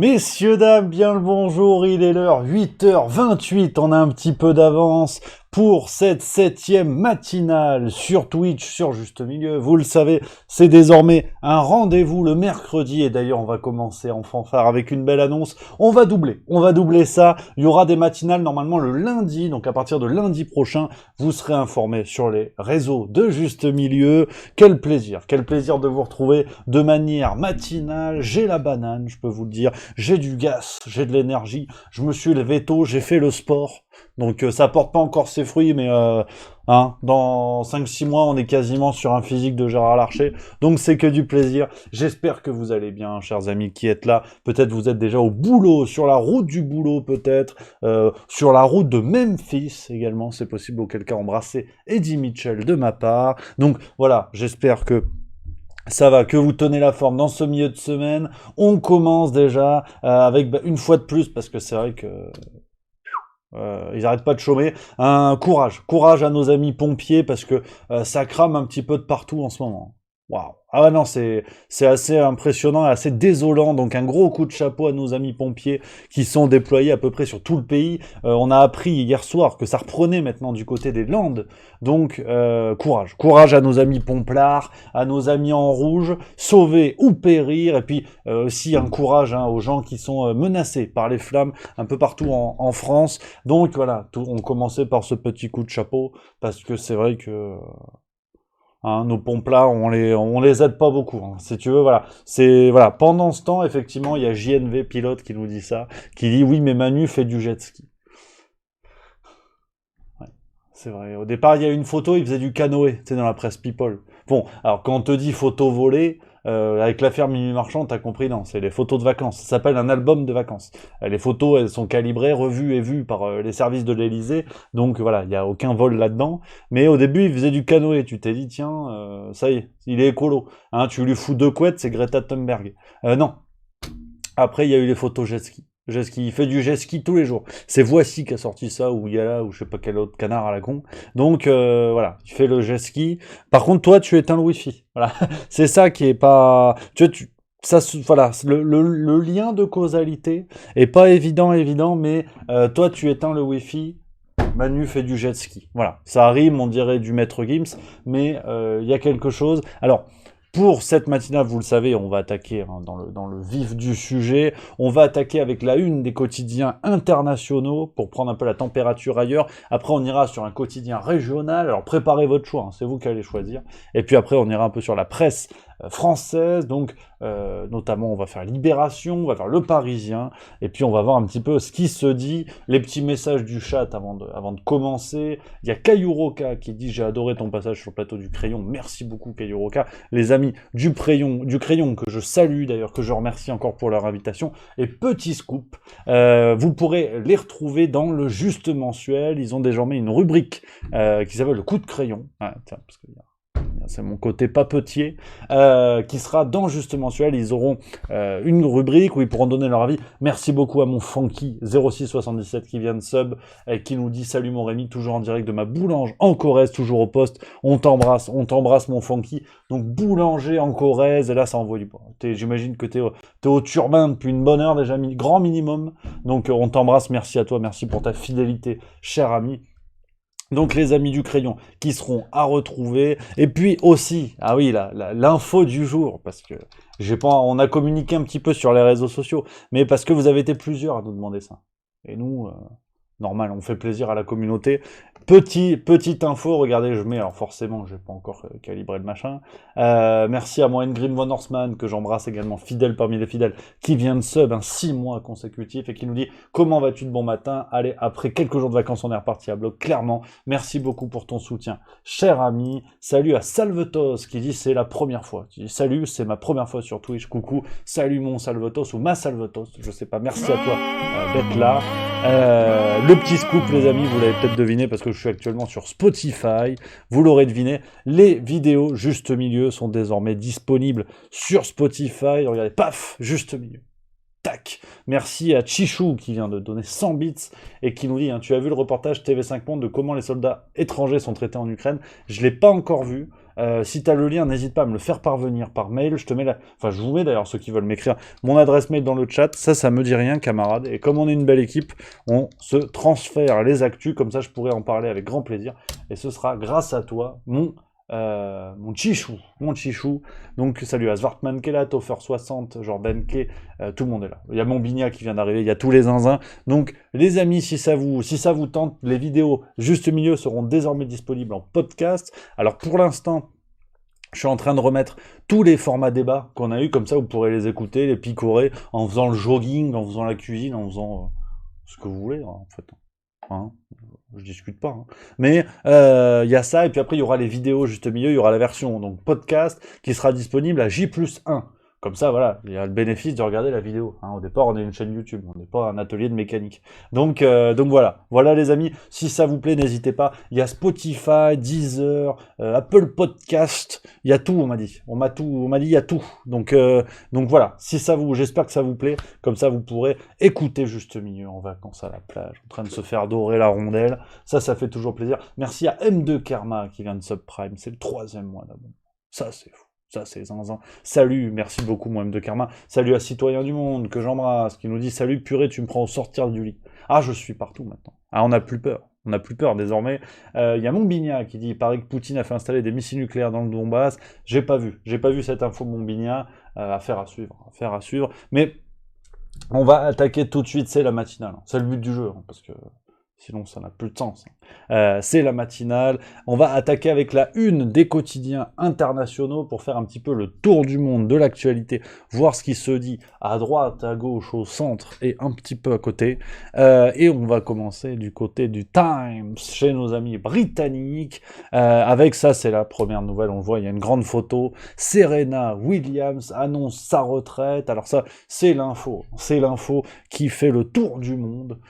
Messieurs, dames, bien le bonjour, il est l'heure 8h28, on a un petit peu d'avance pour cette 7e matinale sur Twitch, sur Juste Milieu. Vous le savez, c'est désormais un rendez-vous le mercredi, et d'ailleurs on va commencer en fanfare avec une belle annonce. On va doubler ça, il y aura des matinales normalement le lundi, donc à partir de lundi prochain, vous serez informés sur les réseaux de Juste Milieu. Quel plaisir de vous retrouver de manière matinale, j'ai la banane, je peux vous le dire. J'ai du gaz, j'ai de l'énergie, je me suis levé tôt, j'ai fait le sport, donc ça porte pas encore ses fruits, mais dans 5-6 mois, on est quasiment sur un physique de Gérard Larcher, donc c'est que du plaisir. J'espère que vous allez bien, chers amis qui êtes là. Peut-être vous êtes déjà au boulot, sur la route du boulot peut-être, sur la route de Memphis également, c'est possible, auquel cas embrasser Eddie Mitchell de ma part. Donc voilà, j'espère que ça va, que vous tenez la forme dans ce milieu de semaine. On commence déjà avec une fois de plus, parce que c'est vrai que ils arrêtent pas de chômer. Un courage à nos amis pompiers, parce que ça crame un petit peu de partout en ce moment. Waouh. Ah ouais, non, c'est assez impressionnant et assez désolant. Donc un gros coup de chapeau à nos amis pompiers qui sont déployés à peu près sur tout le pays. On a appris hier soir que ça reprenait maintenant du côté des Landes. Donc courage à nos amis pomplards, à nos amis en rouge, sauver ou périr. Et puis aussi un courage aux gens qui sont menacés par les flammes un peu partout en France. Donc voilà, on commençait par ce petit coup de chapeau parce que c'est vrai que nos pompes là, on les aide pas beaucoup. Si tu veux, voilà. Voilà. Pendant ce temps, effectivement, il y a JNV pilote qui nous dit ça, qui dit oui, mais Manu fait du jet ski. Ouais, c'est vrai. Au départ, il y a une photo, il faisait du canoë, tu sais, dans la presse People. Bon, alors quand on te dit photo volée, avec l'affaire Mimi Marchand, t'as compris, non, c'est les photos de vacances. Ça s'appelle un album de vacances. Les photos, elles sont calibrées, revues et vues par les services de l'Elysée. Donc voilà, il n'y a aucun vol là-dedans. Mais au début, il faisait du canoë. Tu t'es dit, tiens, ça y est, il est écolo. Tu lui fous deux couettes, c'est Greta Thunberg. Non. Après, il y a eu les photos jet ski. Jet ski, il fait du jet ski tous les jours. C'est Voici qui a sorti ça, ou Yala, ou je sais pas quel autre canard à la con. Donc voilà, il fait le jet ski. Par contre, toi, tu éteins le wifi. Voilà, c'est ça qui est pas. Voilà, le lien de causalité est pas évident, mais toi, tu éteins le wifi. Manu fait du jet ski. Voilà, ça rime, on dirait du maître Gims, mais il y a quelque chose. Alors. Pour cette matinale, vous le savez, on va attaquer dans le vif du sujet. On va attaquer avec la une des quotidiens internationaux pour prendre un peu la température ailleurs. Après, on ira sur un quotidien régional. Alors, préparez votre choix, c'est vous qui allez choisir. Et puis après, on ira un peu sur la presse française. Donc, notamment, on va faire Libération, on va faire Le Parisien. Et puis, on va voir un petit peu ce qui se dit. Les petits messages du chat avant de commencer. Il y a Kayuroka qui dit « J'ai adoré ton passage sur le plateau du Crayon ». Merci beaucoup, Kayuroka. Les amis du Crayon, que je salue d'ailleurs, que je remercie encore pour leur invitation. Et petit scoop, vous pourrez les retrouver dans le Juste mensuel. Ils ont désormais une rubrique qui s'appelle le coup de crayon. Tiens, parce que c'est mon côté papetier, qui sera dans Juste mensuel. Ils auront une rubrique où ils pourront donner leur avis. Merci beaucoup à mon Funky 0677 qui vient de sub, qui nous dit « Salut mon Rémi, toujours en direct de ma boulange en Corrèze, toujours au poste. On t'embrasse mon Funky. » Donc boulanger en Corrèze, et là ça envoie du bois. J'imagine que t'es au turbin depuis une bonne heure déjà, grand minimum. Donc on t'embrasse, merci à toi, merci pour ta fidélité, cher ami. Donc les amis du Crayon qui seront à retrouver. Et puis aussi, ah oui, l'info du jour, parce que on a communiqué un petit peu sur les réseaux sociaux, mais parce que vous avez été plusieurs à nous demander ça. Et nous, normal, on fait plaisir à la communauté. Petite info, regardez, je mets, alors forcément, je n'ai pas encore calibré le machin. Merci à moi, Grim Von Horseman, que j'embrasse également, fidèle parmi les fidèles, qui vient de sub 6 mois consécutifs et qui nous dit « Comment vas-tu de bon matin ?» Allez, après quelques jours de vacances, on est reparti à bloc, clairement. Merci beaucoup pour ton soutien, cher ami. Salut à Salvetos, qui dit « C'est la première fois. » Tu dis « Salut, c'est ma première fois sur Twitch. Coucou, salut mon Salvetos ou ma Salvetos, je sais pas. Merci à toi d'être là. Le petit scoop, les amis, vous l'avez peut-être deviné parce que je suis actuellement sur Spotify. Vous l'aurez deviné, les vidéos Juste Milieu sont désormais disponibles sur Spotify. Regardez, paf, Juste Milieu. Tac. Merci à Chichou qui vient de donner 100 bits et qui nous dit tu as vu le reportage TV5 Monde de comment les soldats étrangers sont traités en Ukraine? Je l'ai pas encore vu. Si tu as le lien, n'hésite pas à me le faire parvenir par mail. Je te mets enfin, je vous mets d'ailleurs, ceux qui veulent m'écrire, mon adresse mail dans le chat. Ça me dit rien, camarade. Et comme on est une belle équipe, on se transfère les actus. Comme ça, je pourrai en parler avec grand plaisir. Et ce sera grâce à toi, mon chichou. Donc, salut à Svartman qui est là, Toffer60, Jordan K, tout le monde est là. Il y a mon Bigna qui vient d'arriver, il y a tous les zinzins. Donc, les amis, si ça vous tente, les vidéos juste milieu seront désormais disponibles en podcast. Alors, pour l'instant, je suis en train de remettre tous les formats débats qu'on a eu, comme ça vous pourrez les écouter, les picorer, en faisant le jogging, en faisant la cuisine, en faisant ce que vous voulez, en fait. Hein, je discute pas. Hein. Mais il y a ça, et puis après il y aura les vidéos juste au milieu, il y aura la version donc podcast qui sera disponible à J+1. Comme ça, voilà, il y a le bénéfice de regarder la vidéo. Hein. Au départ, on est une chaîne YouTube, on n'est pas un atelier de mécanique. Donc voilà. Voilà les amis, si ça vous plaît, n'hésitez pas. Il y a Spotify, Deezer, Apple Podcast, il y a tout, on m'a dit. On m'a dit, il y a tout. Donc voilà, si j'espère que ça vous plaît. Comme ça, vous pourrez écouter juste milieu en vacances à la plage, en train de se faire dorer la rondelle. Ça fait toujours plaisir. Merci à M2 Karma qui vient de subprime. C'est le 3e mois d'abonnement. Ça, c'est fou. Ça, c'est zinzin. Salut, merci beaucoup, moi, M de Karma. Salut à Citoyen du Monde, que j'embrasse, qui nous dit « Salut, purée, tu me prends au sortir du lit. » Ah, je suis partout, maintenant. Ah, on n'a plus peur. On n'a plus peur, désormais. Il y a mon Bigna qui dit « Il paraît que Poutine a fait installer des missiles nucléaires dans le Donbass. » J'ai pas vu cette info, mon Bigna. Affaire à suivre. Mais on va attaquer tout de suite, c'est la matinale. C'est le but du jeu, hein, parce que... sinon, ça n'a plus de sens. C'est la matinale. On va attaquer avec la une des quotidiens internationaux pour faire un petit peu le tour du monde de l'actualité, voir ce qui se dit à droite, à gauche, au centre et un petit peu à côté. Et on va commencer du côté du Times, chez nos amis britanniques. Avec ça, c'est la première nouvelle. On le voit, il y a une grande photo. Serena Williams annonce sa retraite. Alors ça, c'est l'info. C'est l'info qui fait le tour du monde.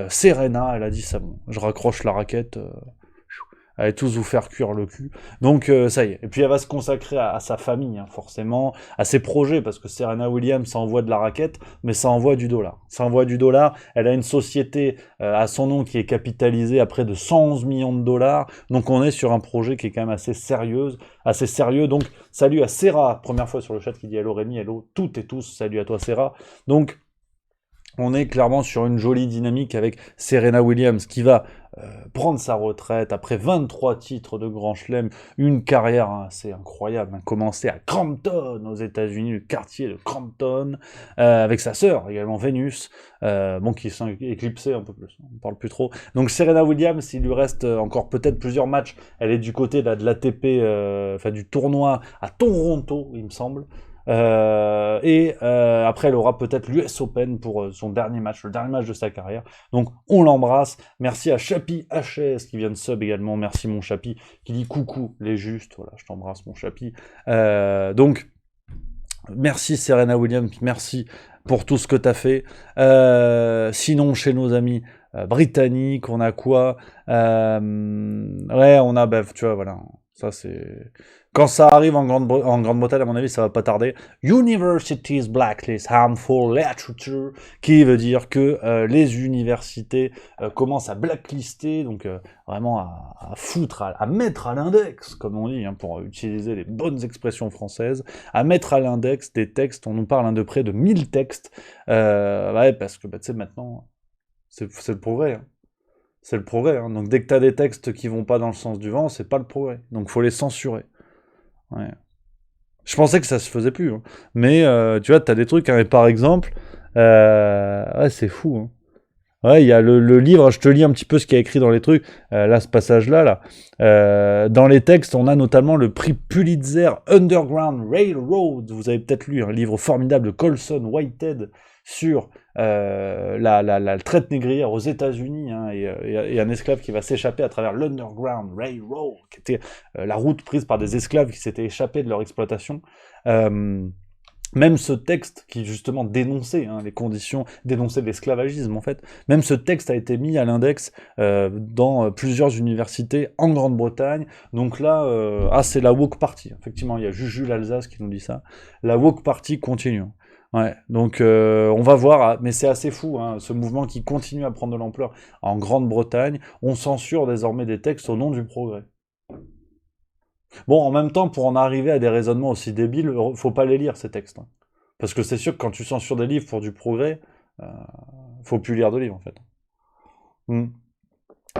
Serena, elle a dit ça, bon, je raccroche la raquette, allez tous vous faire cuire le cul. Donc ça y est. Et puis elle va se consacrer à sa famille, hein, forcément, à ses projets, parce que Serena Williams, ça envoie de la raquette, mais ça envoie du dollar. Ça envoie du dollar. Elle a une société à son nom qui est capitalisée à près de 111 millions de dollars. Donc on est sur un projet qui est quand même assez sérieux. Donc salut à Serra, première fois sur le chat qui dit hello Rémi, hello toutes et tous, salut à toi Serra. Donc on est clairement sur une jolie dynamique avec Serena Williams qui va prendre sa retraite après 23 titres de Grand Chelem, une carrière assez incroyable, commencé à Crampton aux États-Unis, le quartier de Crampton, avec sa sœur également Vénus, qui sont éclipsés un peu plus, on ne parle plus trop. Donc Serena Williams, il lui reste encore peut-être plusieurs matchs, elle est du côté de l'ATP, du tournoi à Toronto, il me semble. Après elle aura peut-être l'US Open pour son dernier match, le dernier match de sa carrière. Donc on l'embrasse. Merci à Chapi HS qui vient de sub également. Merci mon Chapi qui dit coucou les justes. Voilà, je t'embrasse mon Chapi. Donc merci Serena Williams, merci pour tout ce que t'as fait. Sinon chez nos amis britanniques, on a quoi? On a, tu vois, voilà, ça c'est... Quand ça arrive en Grande-Bretagne, à mon avis, ça va pas tarder. Universities Blacklist Harmful Literature, qui veut dire que les universités commencent à blacklister, donc vraiment à foutre, à mettre à l'index, comme on dit, hein, pour utiliser les bonnes expressions françaises, à mettre à l'index des textes. On nous parle de près de 1000 textes, parce que tu sais, maintenant, c'est le progrès. Hein. C'est le progrès. Hein. Donc dès que tu as des textes qui vont pas dans le sens du vent, c'est pas le progrès. Donc faut les censurer. Ouais. Je pensais que ça se faisait plus, hein. Mais tu vois, t'as des trucs, hein, et par exemple, c'est fou, hein. Ouais, il y a le livre, je te lis un petit peu ce qu'il y a écrit dans les trucs, là, ce passage-là, dans les textes, on a notamment le prix Pulitzer Underground Railroad, vous avez peut-être lu un livre formidable de Colson Whitehead sur la traite négrière aux États-Unis, hein, et un esclave qui va s'échapper à travers l'Underground Railroad, qui était la route prise par des esclaves qui s'étaient échappés de leur exploitation. Même ce texte qui justement dénonçait les conditions, dénonçait l'esclavagisme en fait, même ce texte a été mis à l'index dans plusieurs universités en Grande-Bretagne. Donc là, c'est la woke party. Effectivement, il y a Juju l'Alsace qui nous dit ça. La woke party continue. Ouais, donc on va voir, mais c'est assez fou, hein, ce mouvement qui continue à prendre de l'ampleur en Grande-Bretagne. On censure désormais des textes au nom du progrès. Bon, en même temps, pour en arriver à des raisonnements aussi débiles, faut pas les lire, ces textes, hein. Parce que c'est sûr que quand tu censures des livres pour du progrès, euh, faut plus lire de livres, en fait. Hmm.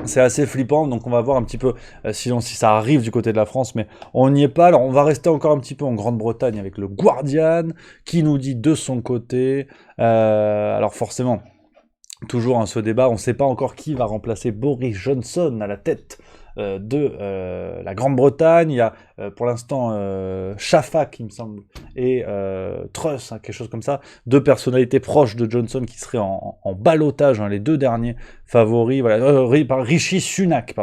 C'est assez flippant, donc on va voir un petit peu si ça arrive du côté de la France, mais on n'y est pas. Alors on va rester encore un petit peu en Grande-Bretagne avec le Guardian, qui nous dit de son côté, alors forcément, toujours ce débat, on ne sait pas encore qui va remplacer Boris Johnson à la tête de la Grande-Bretagne. Il y a pour l'instant Shafak, il me semble, et Truss, hein, quelque chose comme ça, deux personnalités proches de Johnson qui seraient en ballottage, hein, les deux derniers favoris. Voilà, Rishi Sunak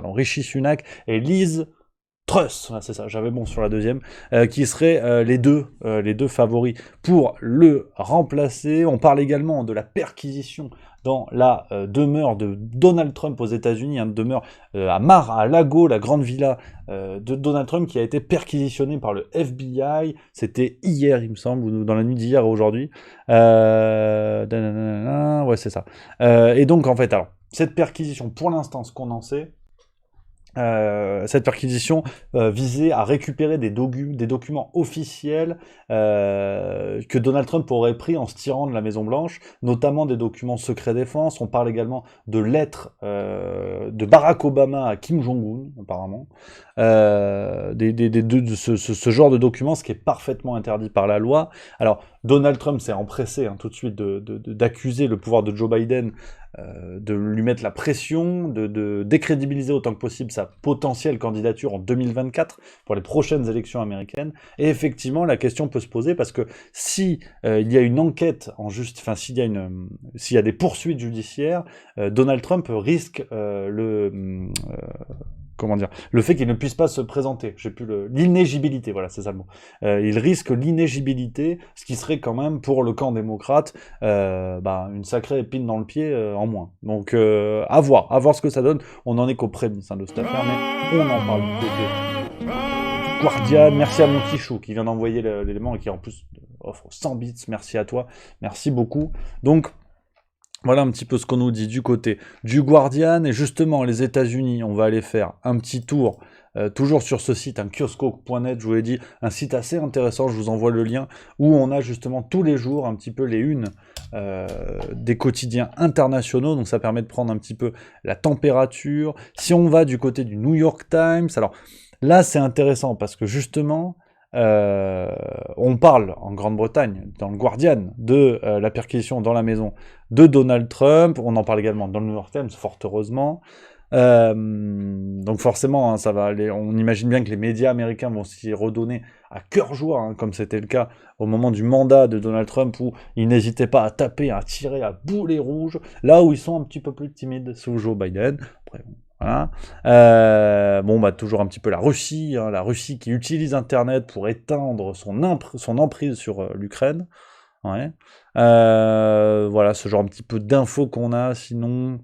et Liz Truss, voilà, c'est ça, j'avais bon sur la deuxième, qui seraient les deux favoris pour le remplacer. On parle également de la perquisition dans la demeure de Donald Trump aux États-Unis, une demeure à Mar-a-Lago, la grande villa de Donald Trump qui a été perquisitionnée par le FBI. C'était hier, il me semble, ou dans la nuit d'hier à aujourd'hui. Ouais, c'est ça. Et donc, en fait, alors, cette perquisition, pour l'instant, ce qu'on en sait, cette perquisition visait à récupérer des documents officiels que Donald Trump aurait pris en se tirant de la Maison Blanche, notamment des documents secret défense. On parle également de lettres de Barack Obama à Kim Jong-un, apparemment. De ce genre de documents, ce qui est parfaitement interdit par la loi. Alors, Donald Trump s'est empressé tout de suite d'accuser le pouvoir de Joe Biden de lui mettre la pression, de décrédibiliser autant que possible sa potentielle candidature en 2024 pour les prochaines élections américaines. Et effectivement, la question peut se poser parce que si il y a une enquête s'il y a des poursuites judiciaires, Donald Trump risque le fait qu'il ne puisse pas se présenter. L'inéligibilité, voilà, c'est ça le mot. Il risque l'inéligibilité, ce qui serait quand même pour le camp démocrate une sacrée épine dans le pied en moins. Donc à voir ce que ça donne. On n'en est qu'aux prémices de cette affaire, mais on en parle du côté du Guardian. Merci à mon Tichou qui vient d'envoyer l'élément et qui en plus offre 100 bits. Merci à toi, merci beaucoup. Donc voilà un petit peu ce qu'on nous dit du côté du Guardian. Et justement, les États-Unis, on va aller faire un petit tour, toujours sur ce site, kiosco.net, je vous l'ai dit, un site assez intéressant, je vous envoie le lien, où on a justement tous les jours un petit peu les unes des quotidiens internationaux. Donc ça permet de prendre un petit peu la température. Si on va du côté du New York Times, alors là c'est intéressant parce que justement, on parle en Grande-Bretagne, dans le Guardian, de la perquisition dans la maison de Donald Trump. On en parle également dans le New York Times, fort heureusement. Donc forcément, ça va aller. On imagine bien que les médias américains vont s'y redonner à cœur joie, comme c'était le cas au moment du mandat de Donald Trump, où ils n'hésitaient pas à taper, à tirer à boulet rouge, là où ils sont un petit peu plus timides sous Joe Biden. Après, voilà. Toujours un petit peu la Russie qui utilise Internet pour étendre son emprise sur l'Ukraine. Ouais. Voilà, ce genre un petit peu d'infos qu'on a, sinon...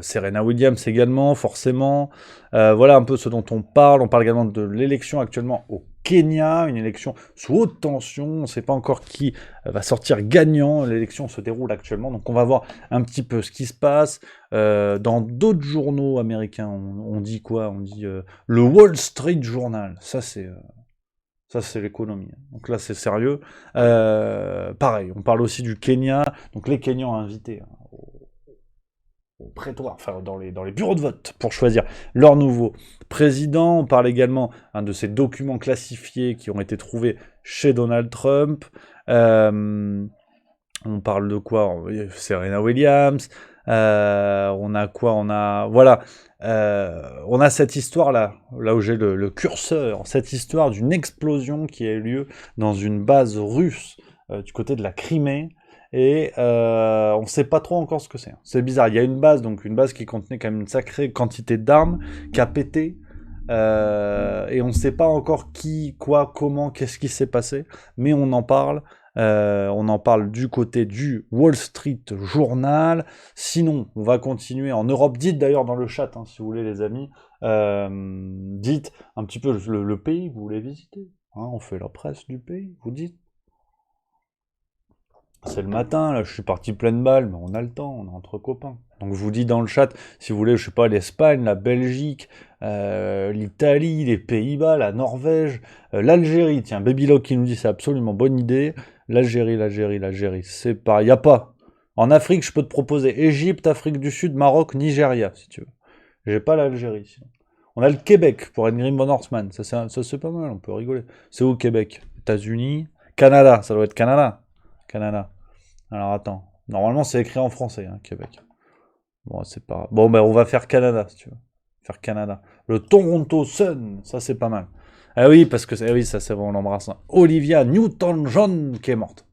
Serena Williams également, forcément. Voilà un peu ce dont on parle. On parle également de l'élection actuellement au Kenya, une élection sous haute tension. On ne sait pas encore qui va sortir gagnant. L'élection se déroule actuellement, donc on va voir un petit peu ce qui se passe. Dans d'autres journaux américains, on dit quoi? On dit le Wall Street Journal. Ça, c'est l'économie. Donc là, c'est sérieux. Pareil, on parle aussi du Kenya. Donc les Kenyans invités au prétoire, enfin dans les bureaux de vote pour choisir leur nouveau président. On parle également de ces documents classifiés qui ont été trouvés chez Donald Trump. On parle de quoi? Serena Williams. On a quoi? On a cette histoire-là, là où j'ai le curseur, cette histoire d'une explosion qui a eu lieu dans une base russe du côté de la Crimée. Et on ne sait pas trop encore ce que c'est. C'est bizarre. Il y a une base qui contenait quand même une sacrée quantité d'armes, qui a pété. Et on ne sait pas encore qui, quoi, comment, qu'est-ce qui s'est passé. Mais on en parle. On en parle du côté du Wall Street Journal. Sinon, on va continuer en Europe. Dites d'ailleurs dans le chat, si vous voulez les amis, dites un petit peu le pays que vous voulez visiter. On fait la presse du pays, vous dites. C'est le matin, là, je suis parti pleine balle, mais on a le temps, on est entre copains. Donc je vous dis dans le chat, si vous voulez, je sais pas, l'Espagne, la Belgique, l'Italie, les Pays-Bas, la Norvège, l'Algérie. Tiens, Babylock qui nous dit c'est absolument bonne idée. L'Algérie, c'est pas... Y a pas. En Afrique, je peux te proposer Égypte, Afrique du Sud, Maroc, Nigeria, si tu veux. J'ai pas l'Algérie, sinon. On a le Québec pour Ingrid von Horstmann. Ça, c'est pas mal, on peut rigoler. C'est où, Québec? États-Unis? Canada, ça doit être Canada. Canada. Alors, attends. Normalement, c'est écrit en français, hein, Québec. Bon, c'est pas... Bon, ben, on va faire Canada, si tu veux. Faire Canada. Le Toronto Sun, ça, c'est pas mal. Ah oui, parce que... Ah oui, ça, c'est bon, on l'embrasse. Hein. Olivia Newton-John qui est morte.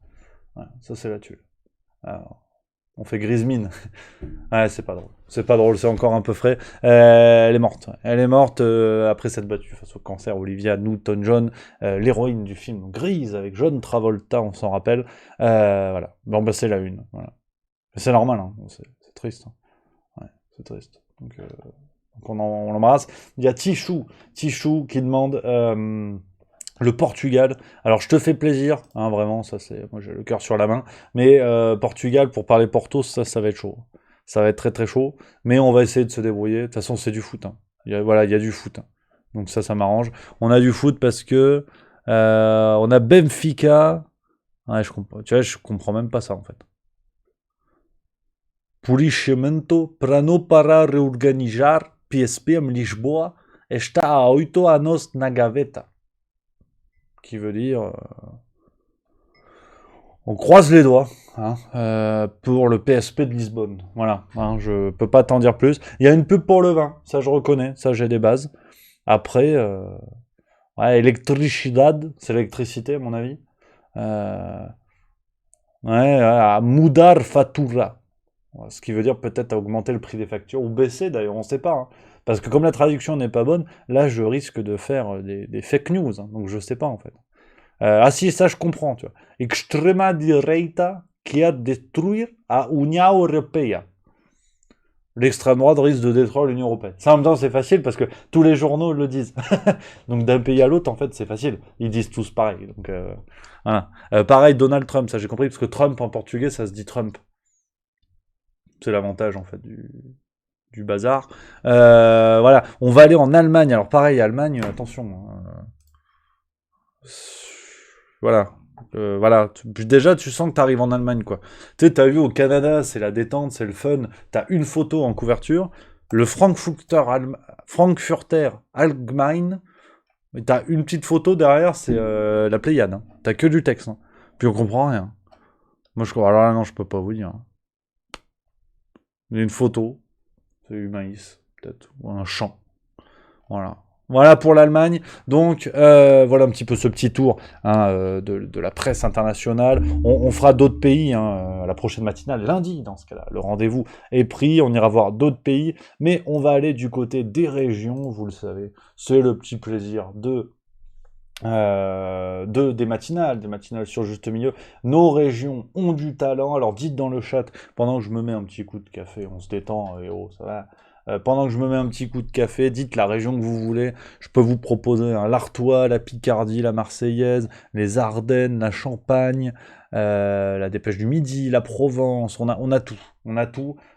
Ouais, ça, c'est là-dessus. Alors... On fait grise mine. Ouais, c'est pas drôle. C'est pas drôle, c'est encore un peu frais. Elle est morte. Elle est morte après s'être battue face au cancer. Olivia Newton-John, l'héroïne du film Grise avec John Travolta, on s'en rappelle. Voilà. Bon, bah, c'est la une. Voilà. C'est normal, hein. C'est triste. Hein. Ouais, c'est triste. Donc on l'embrasse. Il y a Tichou qui demande le Portugal. Alors je te fais plaisir, hein, vraiment, ça c'est, moi j'ai le cœur sur la main. Mais Portugal, pour parler Porto, ça va être chaud. Ça va être très très chaud. Mais on va essayer de se débrouiller. De toute façon, c'est du foot. Hein. Voilà, il y a du foot. Hein. Donc ça m'arrange. On a du foot parce que on a Benfica. Ouais, tu vois, je comprends même pas ça en fait. Puliscimento plano para reorganizar PSP em Lisboa está a 8 anos na gaveta. Qui veut dire on croise les doigts hein, pour le PSP de Lisbonne. Voilà, hein, je peux pas t'en dire plus. Il y a une pub pour le vin, ça je reconnais, ça j'ai des bases. Après, ouais, Electricidad, c'est l'électricité à mon avis. Ouais, à Mudar Fatura. Ce qui veut dire peut-être augmenter le prix des factures, ou baisser d'ailleurs, on sait pas. Hein. Parce que comme la traduction n'est pas bonne, là je risque de faire des fake news, hein, donc je sais pas en fait. Ah si, ça je comprends, tu vois. Extrema direita quer destruir a União Europeia. L'extrême droite risque de détruire l'Union Européenne. Ça en même temps c'est facile parce que tous les journaux le disent. Donc d'un pays à l'autre en fait c'est facile. Ils disent tous pareil. Donc voilà. Pareil Donald Trump, ça j'ai compris parce que Trump en portugais ça se dit Trump. C'est l'avantage en fait du bazar. Voilà, on va aller en Allemagne. Alors pareil, Allemagne, attention. Voilà. Voilà. Déjà, tu sens que tu arrives en Allemagne, quoi. Tu sais, t'as vu au Canada, c'est la détente, c'est le fun. T'as une photo en couverture. Le Frankfurter Allgemein, t'as une petite photo derrière, c'est la Pléiade. Hein. T'as que du texte. Hein. Puis on comprend rien. Moi, je crois. Alors là, non, je peux pas vous dire. Hein. Il y a une photo, c'est du maïs, peut-être, ou un champ. Voilà. Voilà pour l'Allemagne. Donc, voilà un petit peu ce petit tour hein, de la presse internationale. On fera d'autres pays hein, à la prochaine matinale, lundi dans ce cas-là. Le rendez-vous est pris, on ira voir d'autres pays, mais on va aller du côté des régions, vous le savez. C'est le petit plaisir des matinales sur Juste Milieu. Nos régions ont du talent, alors dites dans le chat, pendant que je me mets un petit coup de café, on se détend, et oh, ça va. Pendant que je me mets un petit coup de café, dites la région que vous voulez, je peux vous proposer hein, l'Artois, la Picardie, la Marseillaise, les Ardennes, la Champagne, la Dépêche du Midi, la Provence, on a tout,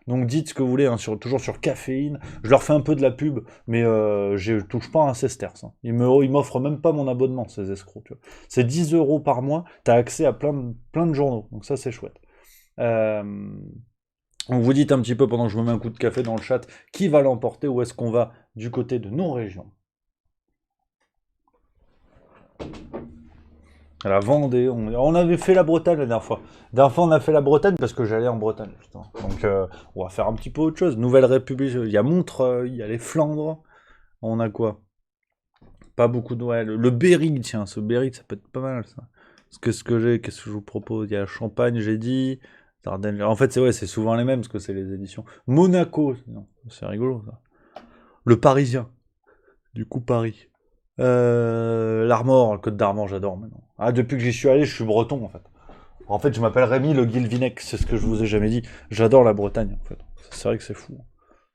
donc dites ce que vous voulez, hein, toujours sur Caféine, je leur fais un peu de la pub, mais je touche pas un sesterce, hein. Ils m'offrent même pas mon abonnement, ces escrocs, tu vois. C'est 10 € par mois, t'as accès à plein de journaux, donc ça c'est chouette. Donc vous dites un petit peu pendant que je me mets un coup de café dans le chat, qui va l'emporter, ou est-ce qu'on va du côté de nos régions. La Vendée, on avait fait la Bretagne la dernière fois. La dernière fois on a fait la Bretagne parce que j'allais en Bretagne. Putain. Donc on va faire un petit peu autre chose. Nouvelle République, il y a Montreuil, il y a les Flandres. On a quoi? Pas beaucoup de... Ouais, le Berry, tiens, ce Berry ça peut être pas mal ça. Qu'est-ce que je vous propose? Il y a Champagne, j'ai dit... En fait, c'est souvent les mêmes, parce que c'est les éditions. Monaco, c'est rigolo, ça. Le Parisien. Du coup, Paris. L'Armor, le Côte d'Armor, j'adore maintenant. Ah, depuis que j'y suis allé, je suis breton, en fait. En fait, je m'appelle Rémi le Guilvinec, c'est ce que je vous ai jamais dit. J'adore la Bretagne, en fait. C'est vrai que c'est fou.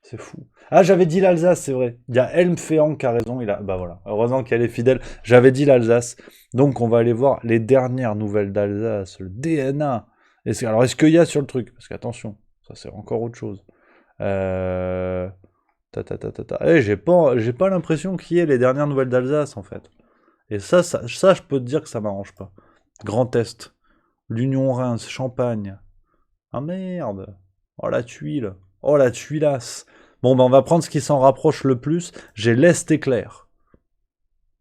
C'est fou. Ah, j'avais dit l'Alsace, c'est vrai. Il y a Helm Féan qui a raison. Bah voilà. Heureusement qu'elle est fidèle. J'avais dit l'Alsace. Donc, on va aller voir les dernières nouvelles d'Alsace. Le DNA. Alors, est-ce qu'il y a sur le truc? Parce qu'attention, ça c'est encore autre chose. J'ai pas l'impression qu'il y ait les dernières nouvelles d'Alsace, en fait. Et ça, je peux te dire que ça m'arrange pas. Grand Est, l'Union Reims, Champagne. Ah merde. Oh la tuile. Oh la tuilasse. Bon, ben on va prendre ce qui s'en rapproche le plus. J'ai l'Est éclair.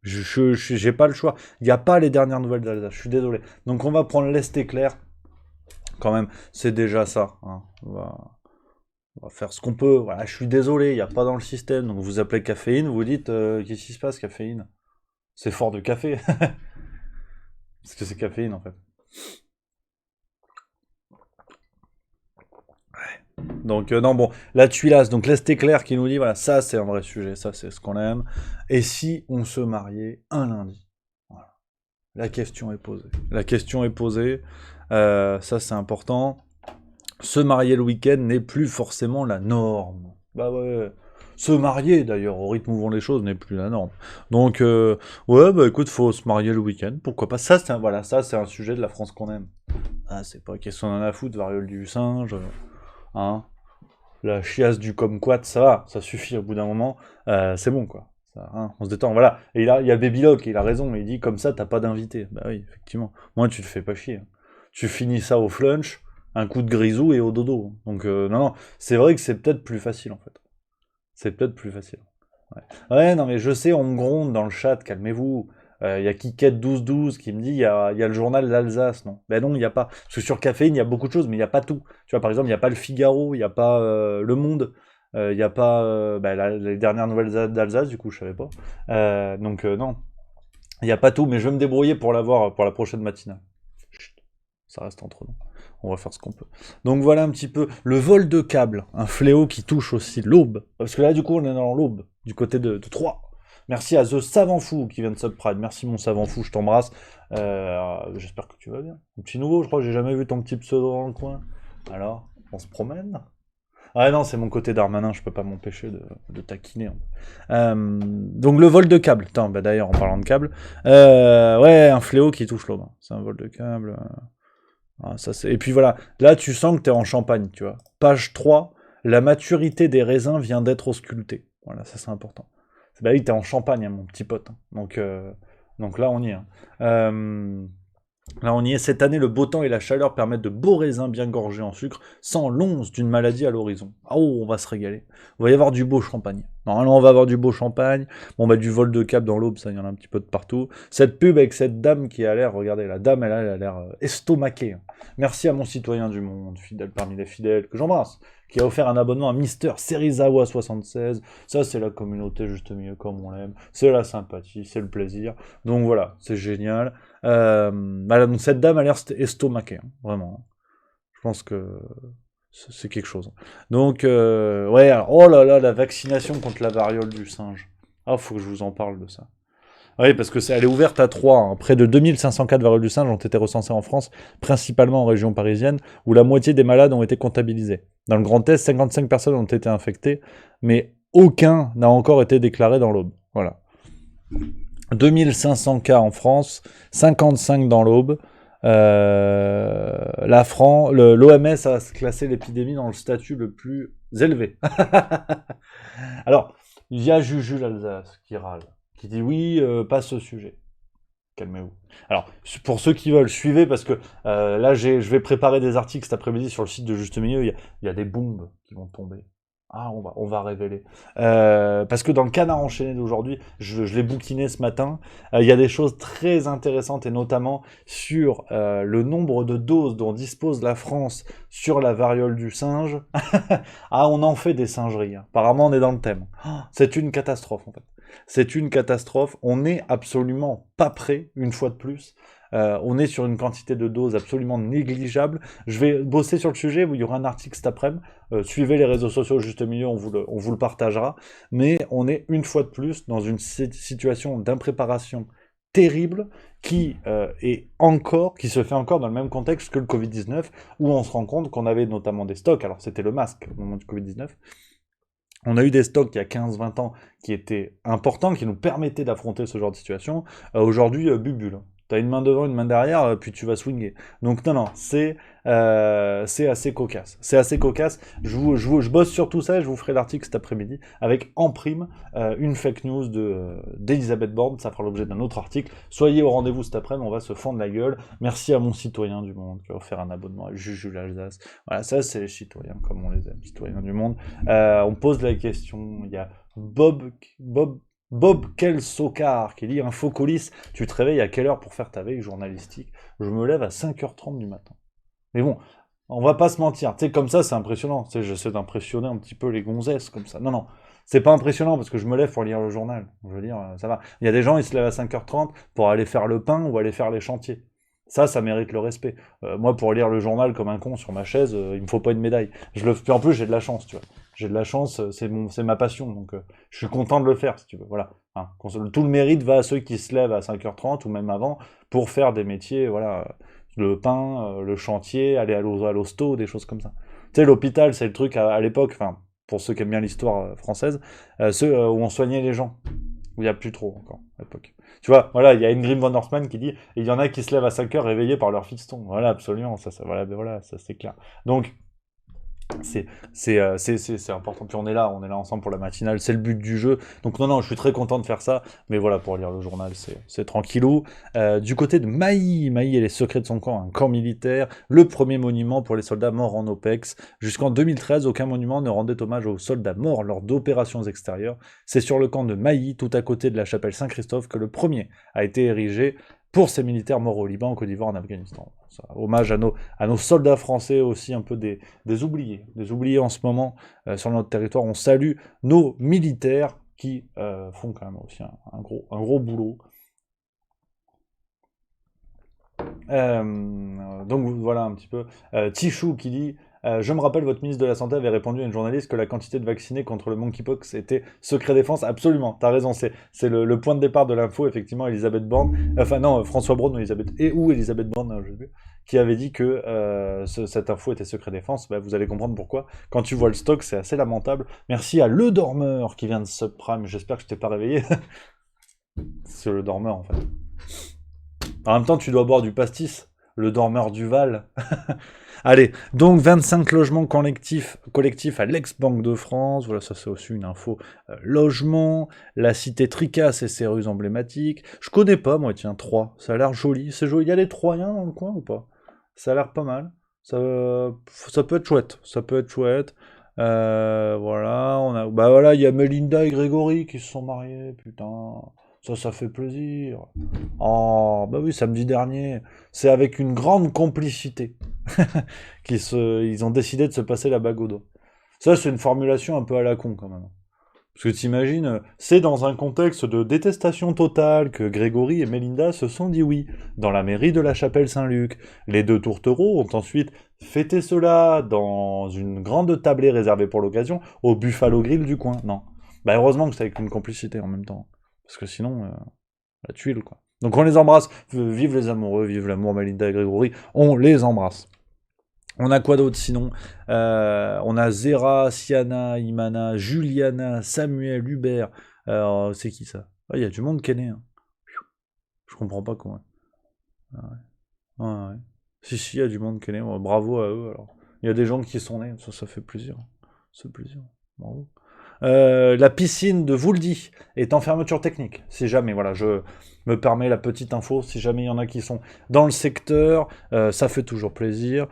J'ai pas le choix. Il n'y a pas les dernières nouvelles d'Alsace. Je suis désolé. Donc on va prendre l'Est éclair. Quand même, c'est déjà ça. Hein. On va faire ce qu'on peut. Voilà, je suis désolé, il n'y a pas dans le système. Donc vous appelez caféine, vous dites qu'est-ce qui se passe, caféine? C'est fort de café. Parce que c'est caféine en fait. Donc non, bon, la tuilasse, donc l'Est éclair qui nous dit, voilà, ça c'est un vrai sujet, ça c'est ce qu'on aime. Et si on se mariait un lundi? Voilà. La question est posée. La question est posée. Ça c'est important. Se marier le week-end n'est plus forcément la norme. Bah ouais. Se marier, d'ailleurs, au rythme où vont les choses, n'est plus la norme. Donc, ouais, bah écoute, faut se marier le week-end, pourquoi pas. Voilà, ça, c'est un sujet de la France qu'on aime. Ah, c'est pas question d'en a foutre, variole du singe, hein. La chiasse du kumquat, ça va, ça suffit au bout d'un moment, c'est bon, quoi. Ça, hein, on se détend, voilà. Et là, il y a Baby Lock, il a raison, il dit, comme ça, t'as pas d'invité. Bah oui, effectivement. Moi, tu te fais pas chier. Hein. Tu finis ça au flunch, un coup de grisou et au dodo. Donc, non, non, c'est vrai que c'est peut-être plus facile, en fait. C'est peut-être plus facile. Ouais. Ouais, non, mais je sais, on me gronde dans le chat, calmez-vous. Il y a Kiket1212 qui me dit il y a le journal d'Alsace, non? Ben non, il n'y a pas. Parce que sur Caféine, il y a beaucoup de choses, mais il n'y a pas tout. Tu vois, par exemple, il n'y a pas le Figaro, il n'y a pas Le Monde, il n'y a pas les dernières nouvelles d'Alsace, du coup, je savais pas. Donc, non, il n'y a pas tout, mais je vais me débrouiller pour l'avoir pour la prochaine matinale. Chut, ça reste entre nous. On va faire ce qu'on peut. Donc voilà un petit peu le vol de câble, un fléau qui touche aussi l'aube. Parce que là, du coup, on est dans l'aube, du côté de Troyes. Merci à The Savant Fou qui vient de subprime. Merci mon savant fou, je t'embrasse. J'espère que tu vas bien. Un petit nouveau, je crois que j'ai jamais vu ton petit pseudo dans le coin. Alors, on se promène? Ah non, c'est mon côté Darmanin, je peux pas m'empêcher de taquiner. Donc le vol de câble. Attends, bah d'ailleurs, en parlant de câble, ouais, un fléau qui touche l'aube. C'est un vol de câble. Ah, et puis voilà, là tu sens que tu es en Champagne, tu vois. Page 3, la maturité des raisins vient d'être auscultée. Voilà, ça c'est important. Bah oui, t'es en Champagne, hein, mon petit pote. Hein. Donc là on y est. Hein. Là on y est. Cette année, le beau temps et la chaleur permettent de beaux raisins bien gorgés en sucre, sans l'once d'une maladie à l'horizon. Oh, on va se régaler. Il va y avoir du beau champagne. Normalement, on va avoir du beau champagne. Bon, bah, du vol de cap dans l'aube, ça, il y en a un petit peu de partout. Cette pub avec cette dame qui a l'air, regardez, la dame, elle a l'air estomaquée. Merci à mon citoyen du monde, fidèle parmi les fidèles, que j'embrasse, qui a offert un abonnement à Mister Serizawa 76. Ça, c'est la communauté juste mieux comme on l'aime. C'est la sympathie, c'est le plaisir. Donc voilà, c'est génial. Voilà, donc cette dame a l'air estomaquée, hein, vraiment. Je pense que c'est quelque chose. Donc, ouais, alors, oh là là, la vaccination contre la variole du singe. Ah, faut que je vous en parle de ça. Oui, parce que elle est ouverte à 3. Hein. Près de 2500 cas de variole du singe ont été recensés en France, principalement en région parisienne, où la moitié des malades ont été comptabilisés. Dans le Grand Est, 55 personnes ont été infectées, mais aucun n'a encore été déclaré dans l'Aube. Voilà. 2500 cas en France, 55 dans l'Aube. L'OMS a classé l'épidémie dans le statut le plus élevé. Alors, il y a Juju l'Alsace qui râle, qui dit oui, pas ce sujet. Calmez-vous. Alors, pour ceux qui veulent, suivez, parce que là, je vais préparer des articles cet après-midi sur le site de Juste Milieu. Il y a des bombes qui vont tomber. Ah, on va révéler. Parce que dans le canard enchaîné d'aujourd'hui, je l'ai bouquiné ce matin, il y a des choses très intéressantes, et notamment sur le nombre de doses dont dispose la France sur la variole du singe. Ah, on en fait des singeries. Hein. Apparemment, on est dans le thème. C'est une catastrophe, en fait. C'est une catastrophe. On n'est absolument pas prêt, une fois de plus. On est sur une quantité de doses absolument négligeable. Je vais bosser sur le sujet, il y aura un article cet après-midi. Suivez les réseaux sociaux Juste Milieu, on vous le partagera. Mais on est une fois de plus dans une situation d'impréparation terrible qui se fait encore dans le même contexte que le Covid-19, où on se rend compte qu'on avait notamment des stocks. Alors c'était le masque au moment du Covid-19. On a eu des stocks il y a 15-20 ans qui étaient importants, qui nous permettaient d'affronter ce genre de situation. Aujourd'hui, bubule. T'as une main devant, une main derrière, puis tu vas swinger. Donc non, c'est assez cocasse. C'est assez cocasse. Je bosse sur tout ça et je vous ferai l'article cet après-midi avec en prime une fake news d'Elisabeth Borne. Ça fera l'objet d'un autre article. Soyez au rendez-vous cet après-midi, on va se fendre la gueule. Merci à mon citoyen du monde qui a offert un abonnement à Juju l'Alsace. Voilà, ça c'est les citoyens comme on les aime, citoyens du monde. On pose la question, il y a Bob Kelsokar qui dit un faux colis, tu te réveilles à quelle heure pour faire ta veille journalistique? Je me lève à 5h30 du matin. Mais bon, on va pas se mentir, tu sais, comme ça c'est impressionnant, tu sais, j'essaie d'impressionner un petit peu les gonzesses comme ça. Non, c'est pas impressionnant parce que je me lève pour lire le journal, je veux dire, ça va. Il y a des gens, ils se lèvent à 5h30 pour aller faire le pain ou aller faire les chantiers. Ça mérite le respect. Moi, pour lire le journal comme un con sur ma chaise, il me faut pas une médaille. Puis en plus, j'ai de la chance, tu vois. J'ai de la chance, c'est ma passion, donc je suis content de le faire, si tu veux. Voilà. Hein. Tout le mérite va à ceux qui se lèvent à 5h30 ou même avant pour faire des métiers, voilà, le pain, le chantier, aller à l'hosto, des choses comme ça. Tu sais, l'hôpital, c'est le truc à l'époque, enfin, pour ceux qui aiment bien l'histoire française, ceux où on soignait les gens. Où il n'y a plus trop encore, à l'époque. Tu vois, voilà, il y a Ingrid von Horstmann qui dit il y en a qui se lèvent à 5h réveillés par leur fiston. Voilà, absolument, ça voilà, ça c'est clair. Donc, c'est important. Puis on est là ensemble pour la matinale, c'est le but du jeu. Donc non, je suis très content de faire ça, mais voilà, pour lire le journal, c'est tranquillou. Du côté de Maï et les secrets de son camp, un camp militaire, le premier monument pour les soldats morts en OPEX. Jusqu'en 2013, aucun monument ne rendait hommage aux soldats morts lors d'opérations extérieures. C'est sur le camp de Maï, tout à côté de la chapelle Saint-Christophe, que le premier a été érigé pour ces militaires morts au Liban, en Côte d'Ivoire, en Afghanistan. Ça, hommage à nos soldats français aussi, un peu des oubliés en ce moment sur notre territoire. On salue nos militaires qui font quand même aussi un gros boulot. Donc voilà un petit peu. Tichou qui dit je me rappelle, votre ministre de la Santé avait répondu à une journaliste que la quantité de vaccinés contre le monkeypox était secret défense. Absolument, t'as raison, c'est le point de départ de l'info, effectivement, Elisabeth Borne, enfin non, François Braun ou Elisabeth Borne, je sais plus, qui avait dit que cette info était secret défense. Bah, vous allez comprendre pourquoi. Quand tu vois le stock, c'est assez lamentable. Merci à Le Dormeur qui vient de subprime, j'espère que je t'ai pas réveillé. C'est Le Dormeur, en fait. En même temps, tu dois boire du pastis, Le Dormeur du Val. Allez, donc 25 logements collectifs à l'ex-Banque de France. Voilà, ça c'est aussi une info. Logement, la cité Tricas et ses rues emblématiques. Je connais pas, moi, tiens, 3. Ça a l'air joli. C'est joli. Il y a des Troyens dans le coin ou pas? Ça a l'air pas mal. Ça peut être chouette. Voilà, bah voilà, il y a Melinda et Grégory qui se sont mariés, putain. Ça fait plaisir. Oh, bah oui, samedi dernier. C'est avec une grande complicité ils ont décidé de se passer la bague au doigt. Ça, c'est une formulation un peu à la con, quand même. Parce que t'imagines, c'est dans un contexte de détestation totale que Grégory et Melinda se sont dit oui, dans la mairie de la Chapelle Saint-Luc. Les deux tourtereaux ont ensuite fêté cela dans une grande tablée réservée pour l'occasion au Buffalo Grill du coin. Non. Bah heureusement que c'est avec une complicité en même temps. Parce que sinon, la tuile, quoi. Donc on les embrasse. Vive les amoureux, vive l'amour, Melinda et Grégory. On les embrasse. On a quoi d'autre sinon? On a Zera, Siana, Imana, Juliana, Samuel, Hubert. C'est qui ça? Il y a du monde qui est né. Hein. Je comprends pas comment. Ah ouais. Si, il y a du monde qui est né. Bravo à eux. Alors. Il y a des gens qui sont nés. Ça fait plaisir. C'est plaisir. Bravo. La piscine de Vouldy est en fermeture technique. Si jamais, voilà, je me permets la petite info, si jamais il y en a qui sont dans le secteur, ça fait toujours plaisir.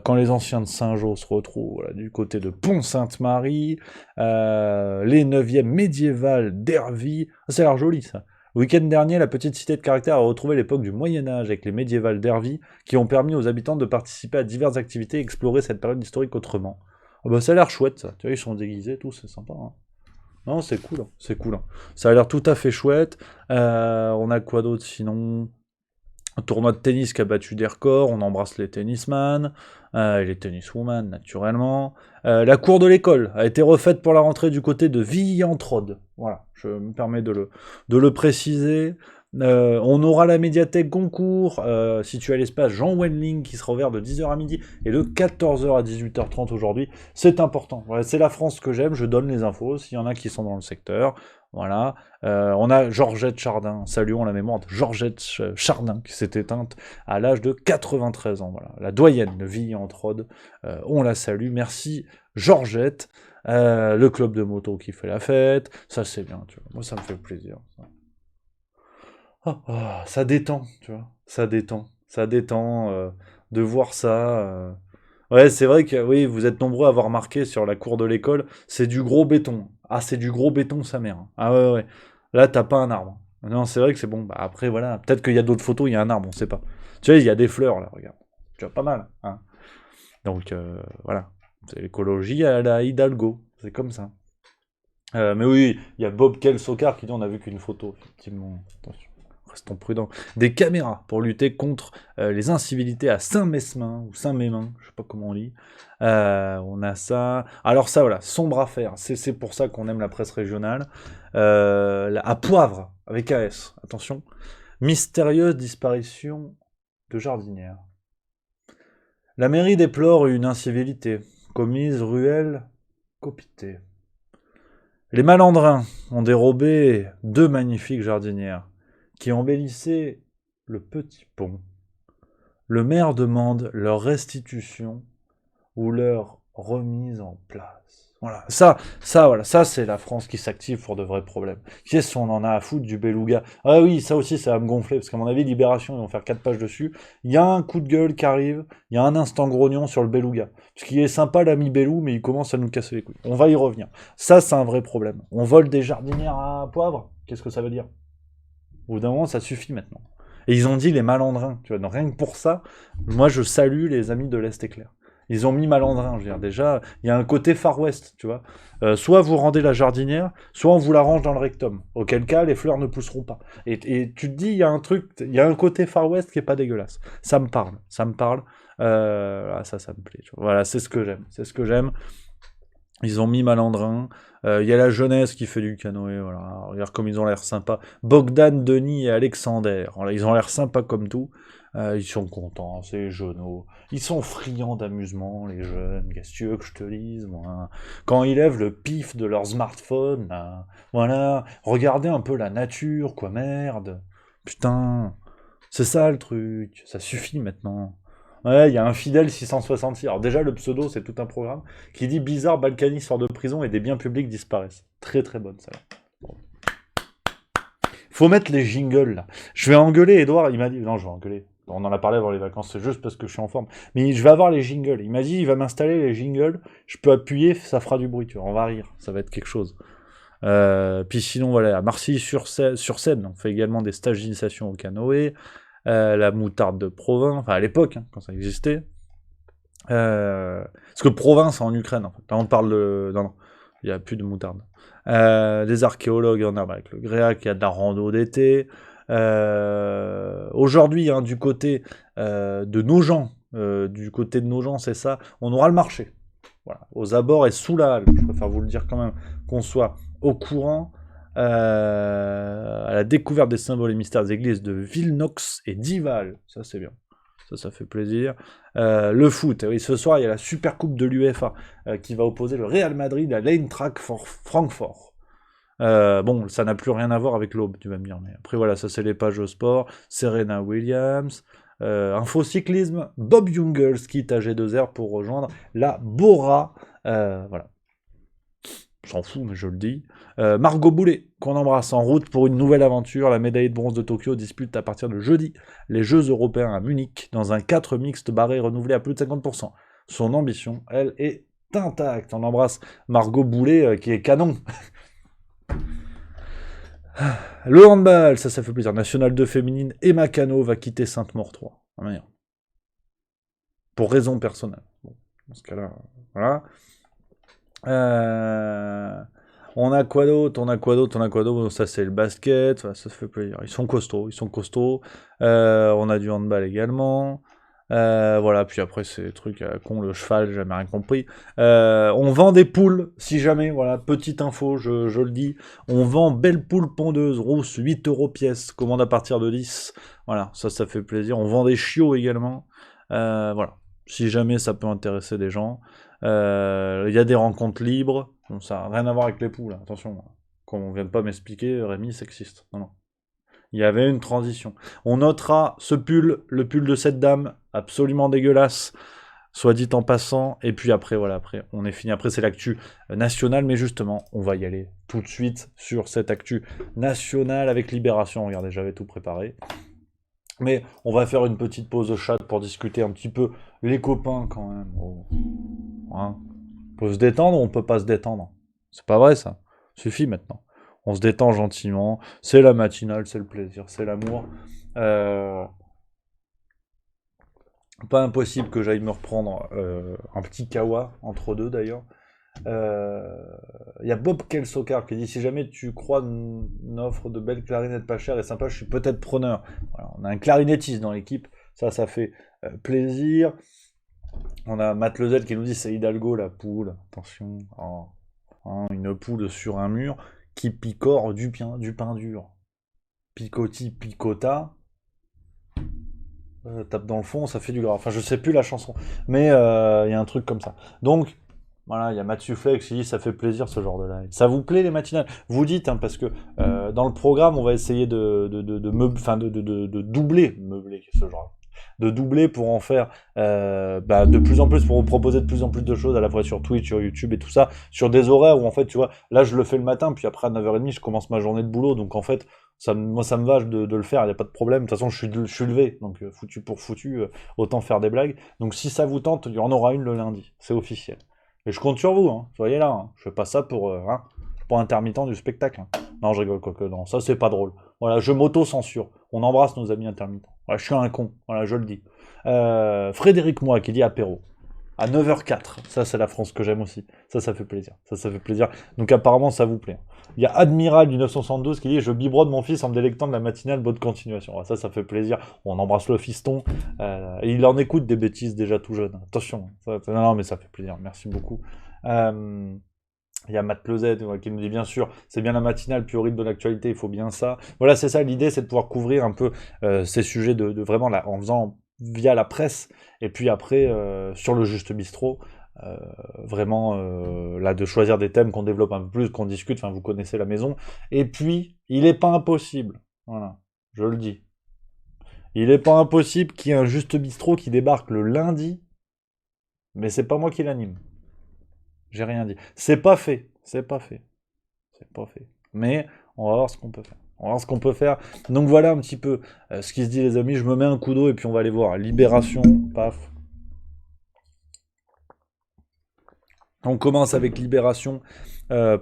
Quand les anciens de Saint-Jean se retrouvent voilà, du côté de Pont-Sainte-Marie, les 9e médiévales d'Hervy, ça a l'air joli ça. Le week-end dernier, la petite cité de caractère a retrouvé l'époque du Moyen-Âge avec les médiévales d'Hervy qui ont permis aux habitants de participer à diverses activités et explorer cette période historique autrement. Oh bah ça a l'air chouette ça, tu vois, ils sont déguisés, tout, c'est sympa. Hein. Non, c'est cool, hein. C'est cool. Hein. Ça a l'air tout à fait chouette. On a quoi d'autre sinon? Un tournoi de tennis qui a battu des records, on embrasse les tennisman, et les tenniswoman naturellement. La cour de l'école a été refaite pour la rentrée du côté de Villantrode. Voilà, je me permets de le préciser. On aura la médiathèque Goncourt, située à l'espace Jean Wenling, qui sera ouvert de 10h à midi et de 14h à 18h30 aujourd'hui. C'est important. Voilà, c'est la France que j'aime, je donne les infos. S'il y en a qui sont dans le secteur, Voilà. On a Georgette Chardin, saluons la mémoire de Georgette Chardin, qui s'est éteinte à l'âge de 93 ans. Voilà. La doyenne de Villiers en Trode, on la salue. Merci Georgette. Le club de moto qui fait la fête, ça c'est bien, tu vois. Moi ça me fait plaisir. Ça détend, tu vois. Ça détend de voir ça. Ouais, c'est vrai que oui, vous êtes nombreux à avoir marqué sur la cour de l'école, c'est du gros béton. Ah, c'est du gros béton, sa mère. Ah ouais, ouais. Là, t'as pas un arbre. Non, c'est vrai que c'est bon. Bah, après, voilà. Peut-être qu'il y a d'autres photos, il y a un arbre, on sait pas. Tu vois, il y a des fleurs, là, regarde. Tu vois, pas mal. Hein. Donc, voilà. C'est l'écologie à la Hidalgo. C'est comme ça. Mais oui, il y a Bob Kelsokar qui dit on a vu qu'une photo, effectivement. Attention, restons prudents. Des caméras pour lutter contre les incivilités à Saint-Mesmin, ou Saint-Mémin, je sais pas comment on lit. On a ça. Alors ça, voilà, sombre affaire. C'est pour ça qu'on aime la presse régionale. À Poivre, avec AS, attention. Mystérieuse disparition de jardinière. La mairie déplore une incivilité commise ruelle Copité. Les malandrins ont dérobé 2 magnifiques jardinières qui embellissaient le petit pont. Le maire demande leur restitution ou leur remise en place. Voilà, voilà, ça c'est la France qui s'active pour de vrais problèmes. Qu'est-ce qu'on en a à foutre du beluga? Ah oui, ça aussi ça va me gonfler, parce qu'à mon avis, Libération, ils vont faire 4 pages dessus. Il y a un coup de gueule qui arrive, il y a un instant grognon sur le beluga. Ce qui est sympa, l'ami Belou, mais il commence à nous casser les couilles. On va y revenir. Ça, c'est un vrai problème. On vole des jardinières à Poivre? Qu'est-ce que ça veut dire? Au bout d'un moment, ça suffit maintenant. Et ils ont dit les malandrins, tu vois, donc rien que pour ça, moi je salue les amis de l'Est éclair. Ils ont mis malandrin, je veux dire, déjà, il y a un côté Far West, tu vois. Soit vous rendez la jardinière, soit on vous la range dans le rectum. Auquel cas, les fleurs ne pousseront pas. Et tu te dis, il y a un truc, il y a un côté Far West qui est pas dégueulasse. Ça me parle, ça me parle. Ça me plaît. Tu vois. Voilà, c'est ce que j'aime, c'est ce que j'aime. Ils ont mis malandrin. Il y a la jeunesse qui fait du canoë. Voilà. Regarde comme ils ont l'air sympas. Bogdan, Denis et Alexander. Voilà, ils ont l'air sympas comme tout. Ils sont contents, c'est jeuneaux. Ils sont friands d'amusement, les jeunes. Qu'est-ce que tu veux que je te dise, moi? Quand ils lèvent le pif de leur smartphone, là, voilà. Regardez un peu la nature, quoi, merde. Putain. C'est ça le truc. Ça suffit maintenant. Ouais, il y a un fidèle 666. Alors déjà, le pseudo, c'est tout un programme qui dit bizarre, Balkany sort de prison et des biens publics disparaissent. Très très bonne ça. Bon. Faut mettre les jingles là. Je vais engueuler Edouard. Il m'a dit non, je vais engueuler. On en a parlé avant les vacances, c'est juste parce que je suis en forme. Mais je vais avoir les jingles. Il m'a dit il va m'installer les jingles. Je peux appuyer, ça fera du bruit. Tu vois, on va rire. Ça va être quelque chose. Puis sinon, voilà, à Marcilly-sur-Seine, on fait également des stages d'initiation au canoë. La moutarde de Provins, enfin à l'époque, hein, quand ça existait. Parce que Provins, c'est en Ukraine, en fait. Là, on parle de... Non, il n'y a plus de moutarde. Des archéologues en herbe avec le Gréac, il y a de la rando d'été. Aujourd'hui, hein, du côté de Nogent, c'est ça, on aura le marché. Voilà, aux abords et sous la halle. Je préfère vous le dire quand même, qu'on soit au courant. À la découverte des symboles et mystères des églises de Villenox et d'Ival. Ça, c'est bien. Ça fait plaisir. Le foot, oui, ce soir, il y a la Super Coupe de l'UEFA qui va opposer le Real Madrid à l'Eintracht Francfort. Bon, ça n'a plus rien à voir avec l'Aube, tu vas me dire. Mais après, voilà, ça, c'est les pages au sport. Serena Williams. Info cyclisme, Bob Jungels quitte AG2R pour rejoindre la Bora. Voilà. J'en fous, mais je le dis. Margot Boulet, qu'on embrasse en route pour une nouvelle aventure. La médaille de bronze de Tokyo dispute à partir de jeudi les Jeux européens à Munich dans un 4 mixte barré renouvelé à plus de 50%. Son ambition, elle, est intacte. On embrasse Margot Boulet qui est canon. Le handball, ça fait plaisir. National 2 féminine, Emma Cano va quitter Sainte-Maure 3. Ah, merde. Pour raison personnelle. Bon, dans ce cas-là, voilà. On a quoi d'autre? Ça, c'est le basket. Ça fait plaisir. Ils sont costauds. On a du handball également. Voilà, puis après, c'est des trucs à la con, le cheval, j'ai jamais rien compris. On vend des poules, si jamais, voilà, petite info, je le dis. On vend belle poule pondeuse, rousse, 8 € pièce, commande à partir de 10. Voilà, ça fait plaisir. On vend des chiots également. Voilà, si jamais ça peut intéresser des gens. Il y a des rencontres libres. Bon, ça n'a rien à voir avec les poules, attention. qu'on ne vienne pas m'expliquer Rémi sexiste. Non, non. Il y avait une transition. On notera ce pull, le pull de cette dame, absolument dégueulasse, soit dit en passant. Et puis après, voilà, après, on est fini. Après, c'est l'actu nationale, mais justement, on va y aller tout de suite sur cette actu nationale avec Libération. Regardez, j'avais tout préparé. Mais on va faire une petite pause de chat pour discuter un petit peu les copains quand même. Oh. Hein, on peut se détendre ou on peut pas se détendre? C'est pas vrai ça. Suffit maintenant. On se détend gentiment. C'est la matinale, c'est le plaisir, c'est l'amour. Pas impossible que j'aille me reprendre un petit kawa entre deux d'ailleurs. Il y a Bob Kelsokar qui dit si jamais tu crois une offre de belles clarinettes pas chères et sympa, je suis peut-être preneur. Voilà, on a un clarinettiste dans l'équipe, ça fait plaisir. On a Matt Lezel qui nous dit c'est Hidalgo la poule, attention, oh, hein, une poule sur un mur qui picore du pain dur. Picoti picota, tape dans le fond, ça fait du gras. Enfin, je sais plus la chanson, mais il y a un truc comme ça. Donc, voilà, il y a Mathieu Flex qui dit ça fait plaisir ce genre de live. Ça vous plaît les matinales? Vous dites, hein, parce que dans le programme, on va essayer de doubler, meubler ce genre. De doubler pour en faire de plus en plus, pour vous proposer de plus en plus de choses à la fois sur Twitch, sur YouTube et tout ça, sur des horaires où en fait, tu vois, là je le fais le matin, puis après à 9h30, je commence ma journée de boulot, donc en fait, moi ça me va de le faire, il n'y a pas de problème, de toute façon je suis levé, donc foutu pour foutu, autant faire des blagues. Donc si ça vous tente, il y en aura une le lundi, c'est officiel. Et je compte sur vous, hein. Soyez là, hein. Je fais pas ça pour intermittent du spectacle. Hein. Non, je rigole, quoique non, ça c'est pas drôle. Voilà, je m'auto-censure. On embrasse nos amis intermittents. Voilà, je suis un con, voilà, je le dis. Frédéric Moi qui dit apéro. À 9h04, ça c'est la France que j'aime aussi. Ça fait plaisir. Ça fait plaisir. Donc apparemment ça vous plaît. Il y a Admiral du 972 qui dit je biberonne mon fils en me délectant de la matinale, bonne continuation. Voilà, ça fait plaisir. On embrasse le fiston. Et il en écoute des bêtises déjà tout jeune. Attention. Non, mais ça fait plaisir. Merci beaucoup. Il y a Matt Plezet qui nous dit bien sûr, c'est bien la matinale, puis au rythme de l'actualité, il faut bien ça. Voilà, c'est ça l'idée, c'est de pouvoir couvrir un peu ces sujets de vraiment là, en faisant via la presse, et puis après sur le Juste Bistrot, vraiment là de choisir des thèmes qu'on développe un peu plus, qu'on discute, enfin vous connaissez la maison. Et puis, il n'est pas impossible, voilà, je le dis, il n'est pas impossible qu'il y ait un Juste Bistrot qui débarque le lundi, mais c'est pas moi qui l'anime. J'ai rien dit. C'est pas fait. Mais on va voir ce qu'on peut faire. Donc voilà un petit peu ce qui se dit les amis. Je me mets un coup d'eau et puis on va aller voir. Libération, paf. On commence avec Libération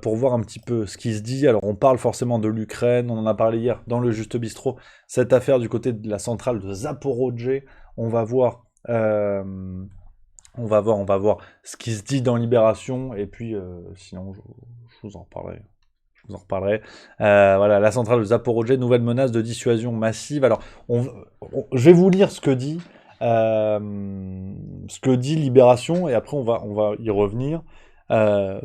pour voir un petit peu ce qui se dit. Alors on parle forcément de l'Ukraine. On en a parlé hier dans le Juste Bistrot. Cette affaire du côté de la centrale de Zaporozhye. On va voir ce qui se dit dans Libération, et puis sinon je vous en reparlerai. Voilà, la centrale de Zaporozhye, nouvelle menace de dissuasion massive. Alors, je vais vous lire ce que dit Libération, et après on va y revenir.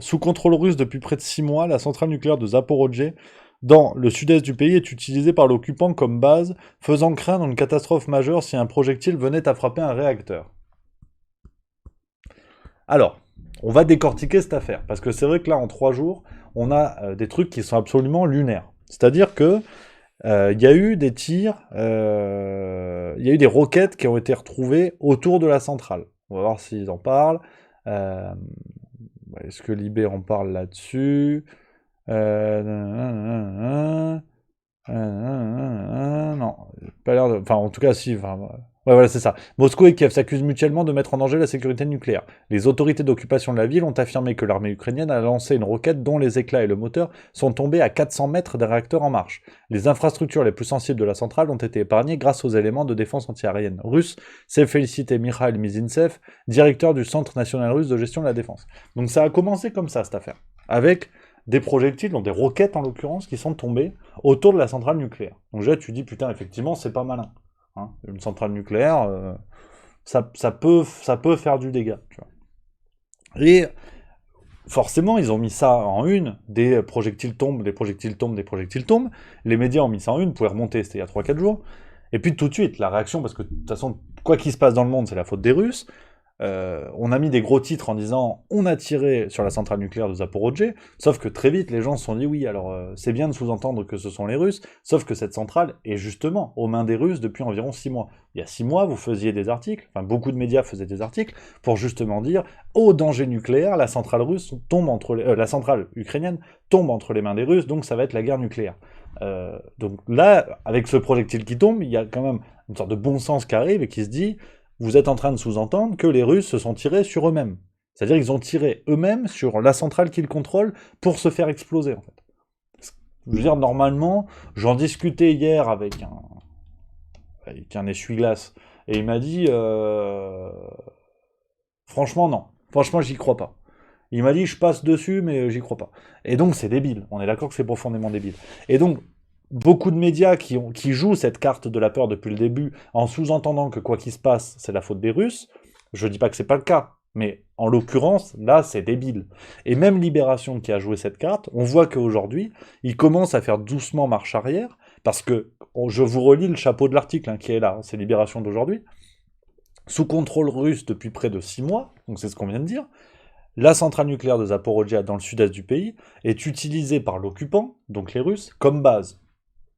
Sous contrôle russe depuis près de 6 mois, la centrale nucléaire de Zaporozhye, dans le sud-est du pays, est utilisée par l'occupant comme base, faisant craindre une catastrophe majeure si un projectile venait à frapper un réacteur. Alors, on va décortiquer cette affaire, parce que c'est vrai que là, en 3 jours, on a des trucs qui sont absolument lunaires. C'est-à-dire que il y a eu des tirs, il y a eu des roquettes qui ont été retrouvées autour de la centrale. On va voir s'ils en parlent. Est-ce que Libé en parle là-dessus? Non, pas l'air de... Enfin, en tout cas, si... Enfin, ouais, voilà, c'est ça. Moscou et Kiev s'accusent mutuellement de mettre en danger la sécurité nucléaire. Les autorités d'occupation de la ville ont affirmé que l'armée ukrainienne a lancé une roquette dont les éclats et le moteur sont tombés à 400 mètres des réacteurs en marche. Les infrastructures les plus sensibles de la centrale ont été épargnées grâce aux éléments de défense antiaérienne russes, s'est félicité Mikhail Mizintsev, directeur du Centre national russe de gestion de la défense. Donc ça a commencé comme ça, cette affaire. Avec des projectiles, donc des roquettes en l'occurrence, qui sont tombées autour de la centrale nucléaire. Donc déjà, tu dis, putain, effectivement, c'est pas malin. Hein, une centrale nucléaire, ça peut faire du dégât. Tu vois. Et forcément, ils ont mis ça en une, des projectiles tombent. Les médias ont mis ça en une, vous pouvez remonter, c'était il y a 3-4 jours. Et puis tout de suite, la réaction, parce que de toute façon, quoi qu'il se passe dans le monde, c'est la faute des Russes. on a mis des gros titres en disant on a tiré sur la centrale nucléaire de Zaporozhye, sauf que très vite les gens se sont dit oui, alors c'est bien de sous-entendre que ce sont les Russes, sauf que cette centrale est justement aux mains des Russes depuis environ 6 mois. Il y a 6 mois, vous faisiez des articles, enfin beaucoup de médias faisaient des articles pour justement dire au danger nucléaire, la centrale russe tombe la centrale ukrainienne tombe entre les mains des Russes, donc ça va être la guerre nucléaire. Donc là, avec ce projectile qui tombe, il y a quand même une sorte de bon sens qui arrive et qui se dit vous êtes en train de sous-entendre que les Russes se sont tirés sur eux-mêmes. C'est-à-dire qu'ils ont tiré eux-mêmes sur la centrale qu'ils contrôlent pour se faire exploser, en fait. Je veux dire, normalement, j'en discutais hier avec un essuie-glace, et il m'a dit franchement, non. Franchement, j'y crois pas. Il m'a dit je passe dessus, mais j'y crois pas. Et donc, c'est débile. On est d'accord que c'est profondément débile. Et donc, beaucoup de médias qui jouent cette carte de la peur depuis le début, en sous-entendant que quoi qu'il se passe, c'est la faute des Russes. Je dis pas que c'est pas le cas, mais en l'occurrence, là, c'est débile. Et même Libération qui a joué cette carte, on voit qu'aujourd'hui, il commence à faire doucement marche arrière, parce que, je vous relis le chapeau de l'article qui est là, c'est Libération d'aujourd'hui, sous contrôle russe depuis près de 6 mois, donc c'est ce qu'on vient de dire, la centrale nucléaire de Zaporozhye dans le sud-est du pays est utilisée par l'occupant, donc les Russes, comme base.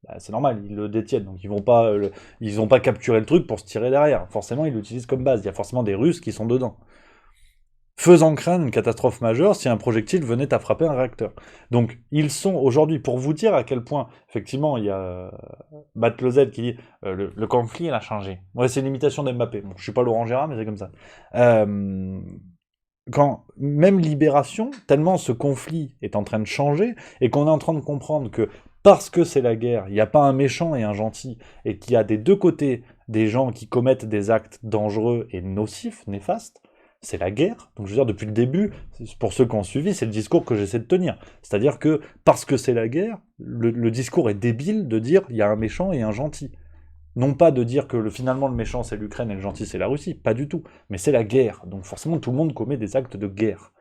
Bah, c'est normal, ils le détiennent, donc ils n'ont pas capturé le truc pour se tirer derrière. Forcément, ils l'utilisent comme base. Il y a forcément des Russes qui sont dedans. Faisant craindre une catastrophe majeure si un projectile venait à frapper un réacteur. Donc, ils sont aujourd'hui, pour vous dire à quel point, effectivement, il y a Batlozel qui dit le conflit, il a changé. Ouais, c'est une imitation d'Mbappé. Bon, je suis pas Laurent Gérard, mais c'est comme ça. Quand même Libération, tellement ce conflit est en train de changer, et qu'on est en train de comprendre que parce que c'est la guerre, il n'y a pas un méchant et un gentil, et qu'il y a des deux côtés des gens qui commettent des actes dangereux et nocifs, néfastes, c'est la guerre. Donc je veux dire, depuis le début, pour ceux qui ont suivi, c'est le discours que j'essaie de tenir. C'est-à-dire que parce que c'est la guerre, le discours est débile de dire il y a un méchant et un gentil. Non pas de dire que finalement le méchant c'est l'Ukraine et le gentil c'est la Russie, pas du tout. Mais c'est la guerre, donc forcément tout le monde commet des actes de guerre.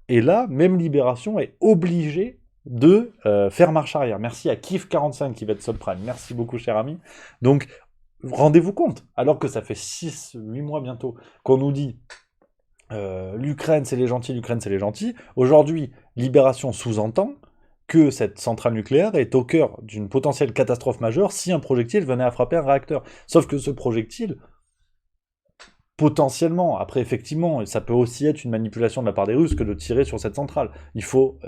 Et là, même Libération est obligée de faire marche arrière. Merci à Kif45 qui va être subprime. Merci beaucoup cher ami. Donc rendez-vous compte, alors que ça fait 6-8 mois bientôt qu'on nous dit l'Ukraine c'est les gentils, aujourd'hui Libération sous-entend que cette centrale nucléaire est au cœur d'une potentielle catastrophe majeure si un projectile venait à frapper un réacteur. Sauf que ce projectile, potentiellement, après effectivement, ça peut aussi être une manipulation de la part des Russes que de tirer sur cette centrale. Il faut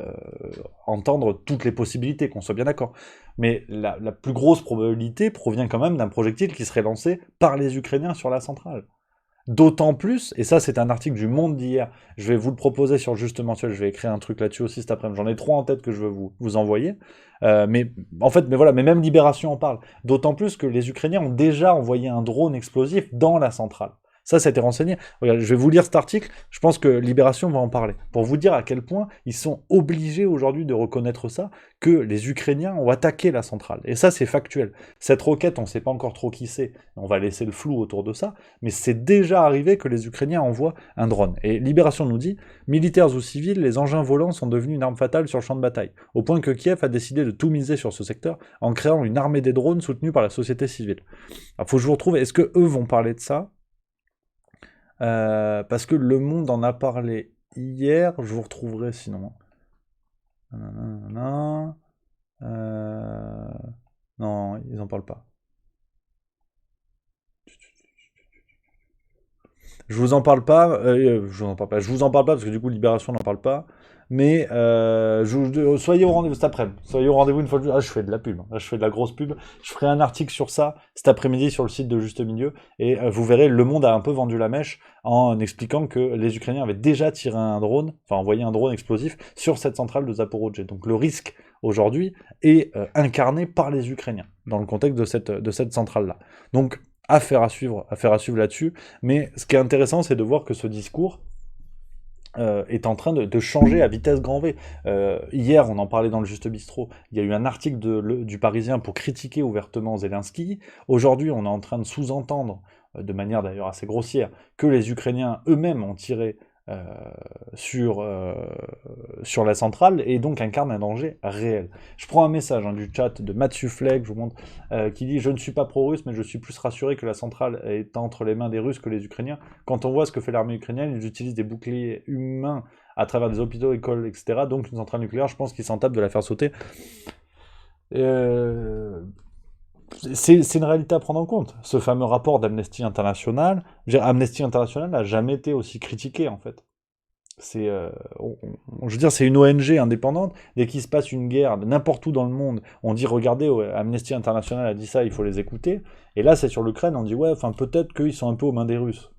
entendre toutes les possibilités, qu'on soit bien d'accord. Mais la plus grosse probabilité provient quand même d'un projectile qui serait lancé par les Ukrainiens sur la centrale. D'autant plus, et ça c'est un article du Monde d'hier, je vais vous le proposer sur le Juste Mensuel, je vais écrire un truc là-dessus aussi cet après-midi, j'en ai 3 en tête que je veux vous envoyer, mais même Libération en parle, d'autant plus que les Ukrainiens ont déjà envoyé un drone explosif dans la centrale. Ça a été renseigné. Regarde, je vais vous lire cet article, je pense que Libération va en parler, pour vous dire à quel point ils sont obligés aujourd'hui de reconnaître ça, que les Ukrainiens ont attaqué la centrale. Et ça, c'est factuel. Cette roquette, on ne sait pas encore trop qui c'est, on va laisser le flou autour de ça, mais c'est déjà arrivé que les Ukrainiens envoient un drone. Et Libération nous dit, militaires ou civils, les engins volants sont devenus une arme fatale sur le champ de bataille, au point que Kiev a décidé de tout miser sur ce secteur en créant une armée des drones soutenue par la société civile. Alors, faut que je vous retrouve, est-ce que eux vont parler de ça ? Parce que Le Monde en a parlé hier, je vous retrouverai sinon. Non, ils en parlent pas. Je vous en parle pas, je vous en parle pas parce que du coup Libération n'en parle pas. Mais soyez au rendez-vous cet après-midi. Soyez au rendez-vous une fois de plus. Ah, je fais de la pub. Là, je fais de la grosse pub. Je ferai un article sur ça cet après-midi sur le site de Juste Milieu. Et vous verrez, Le Monde a un peu vendu la mèche en expliquant que les Ukrainiens avaient déjà tiré un drone, enfin envoyé un drone explosif sur cette centrale de Zaporozhye. Donc le risque aujourd'hui est incarné par les Ukrainiens dans le contexte de cette centrale-là. Donc affaire à suivre là-dessus. Mais ce qui est intéressant, c'est de voir que ce discours est en train de changer à vitesse grand V. Hier, on en parlait dans le Juste Bistrot, il y a eu un article du Parisien pour critiquer ouvertement Zelensky. Aujourd'hui, on est en train de sous-entendre, de manière d'ailleurs assez grossière, que les Ukrainiens eux-mêmes ont tiré euh, sur, euh, sur la centrale et donc incarne un danger réel. Je prends un message du chat de Mathieu Fleck, je vous montre, qui dit « Je ne suis pas pro-russe, mais je suis plus rassuré que la centrale est entre les mains des Russes que les Ukrainiens. Quand on voit ce que fait l'armée ukrainienne, ils utilisent des boucliers humains à travers des hôpitaux, écoles, etc. Donc une centrale nucléaire, je pense qu'ils s'en tapent de la faire sauter. » C'est une réalité à prendre en compte. Ce fameux rapport d'Amnesty International, Amnesty International n'a jamais été aussi critiqué en fait. C'est, je veux dire, c'est une ONG indépendante. Dès qu'il se passe une guerre n'importe où dans le monde, on dit regardez, ouais, Amnesty International a dit ça, il faut les écouter. Et là, c'est sur l'Ukraine, on dit ouais, enfin peut-être qu'ils sont un peu aux mains des Russes.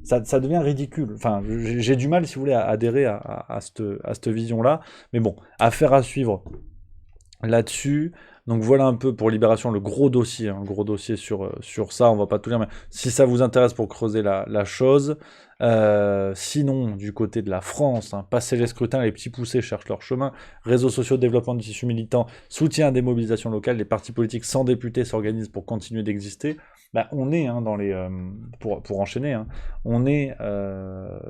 Ça devient ridicule. Enfin, j'ai du mal, si vous voulez, à adhérer à cette vision-là. Mais bon, affaire à suivre là-dessus. Donc voilà un peu pour Libération le gros dossier, un gros dossier sur ça, on va pas tout lire, mais si ça vous intéresse pour creuser la chose. Sinon, du côté de la France, passer les scrutins, les petits poussés cherchent leur chemin, réseaux sociaux, développement du tissu militant, soutien à des mobilisations locales, les partis politiques sans députés s'organisent pour continuer d'exister. Bah, on est dans les... pour enchaîner, on est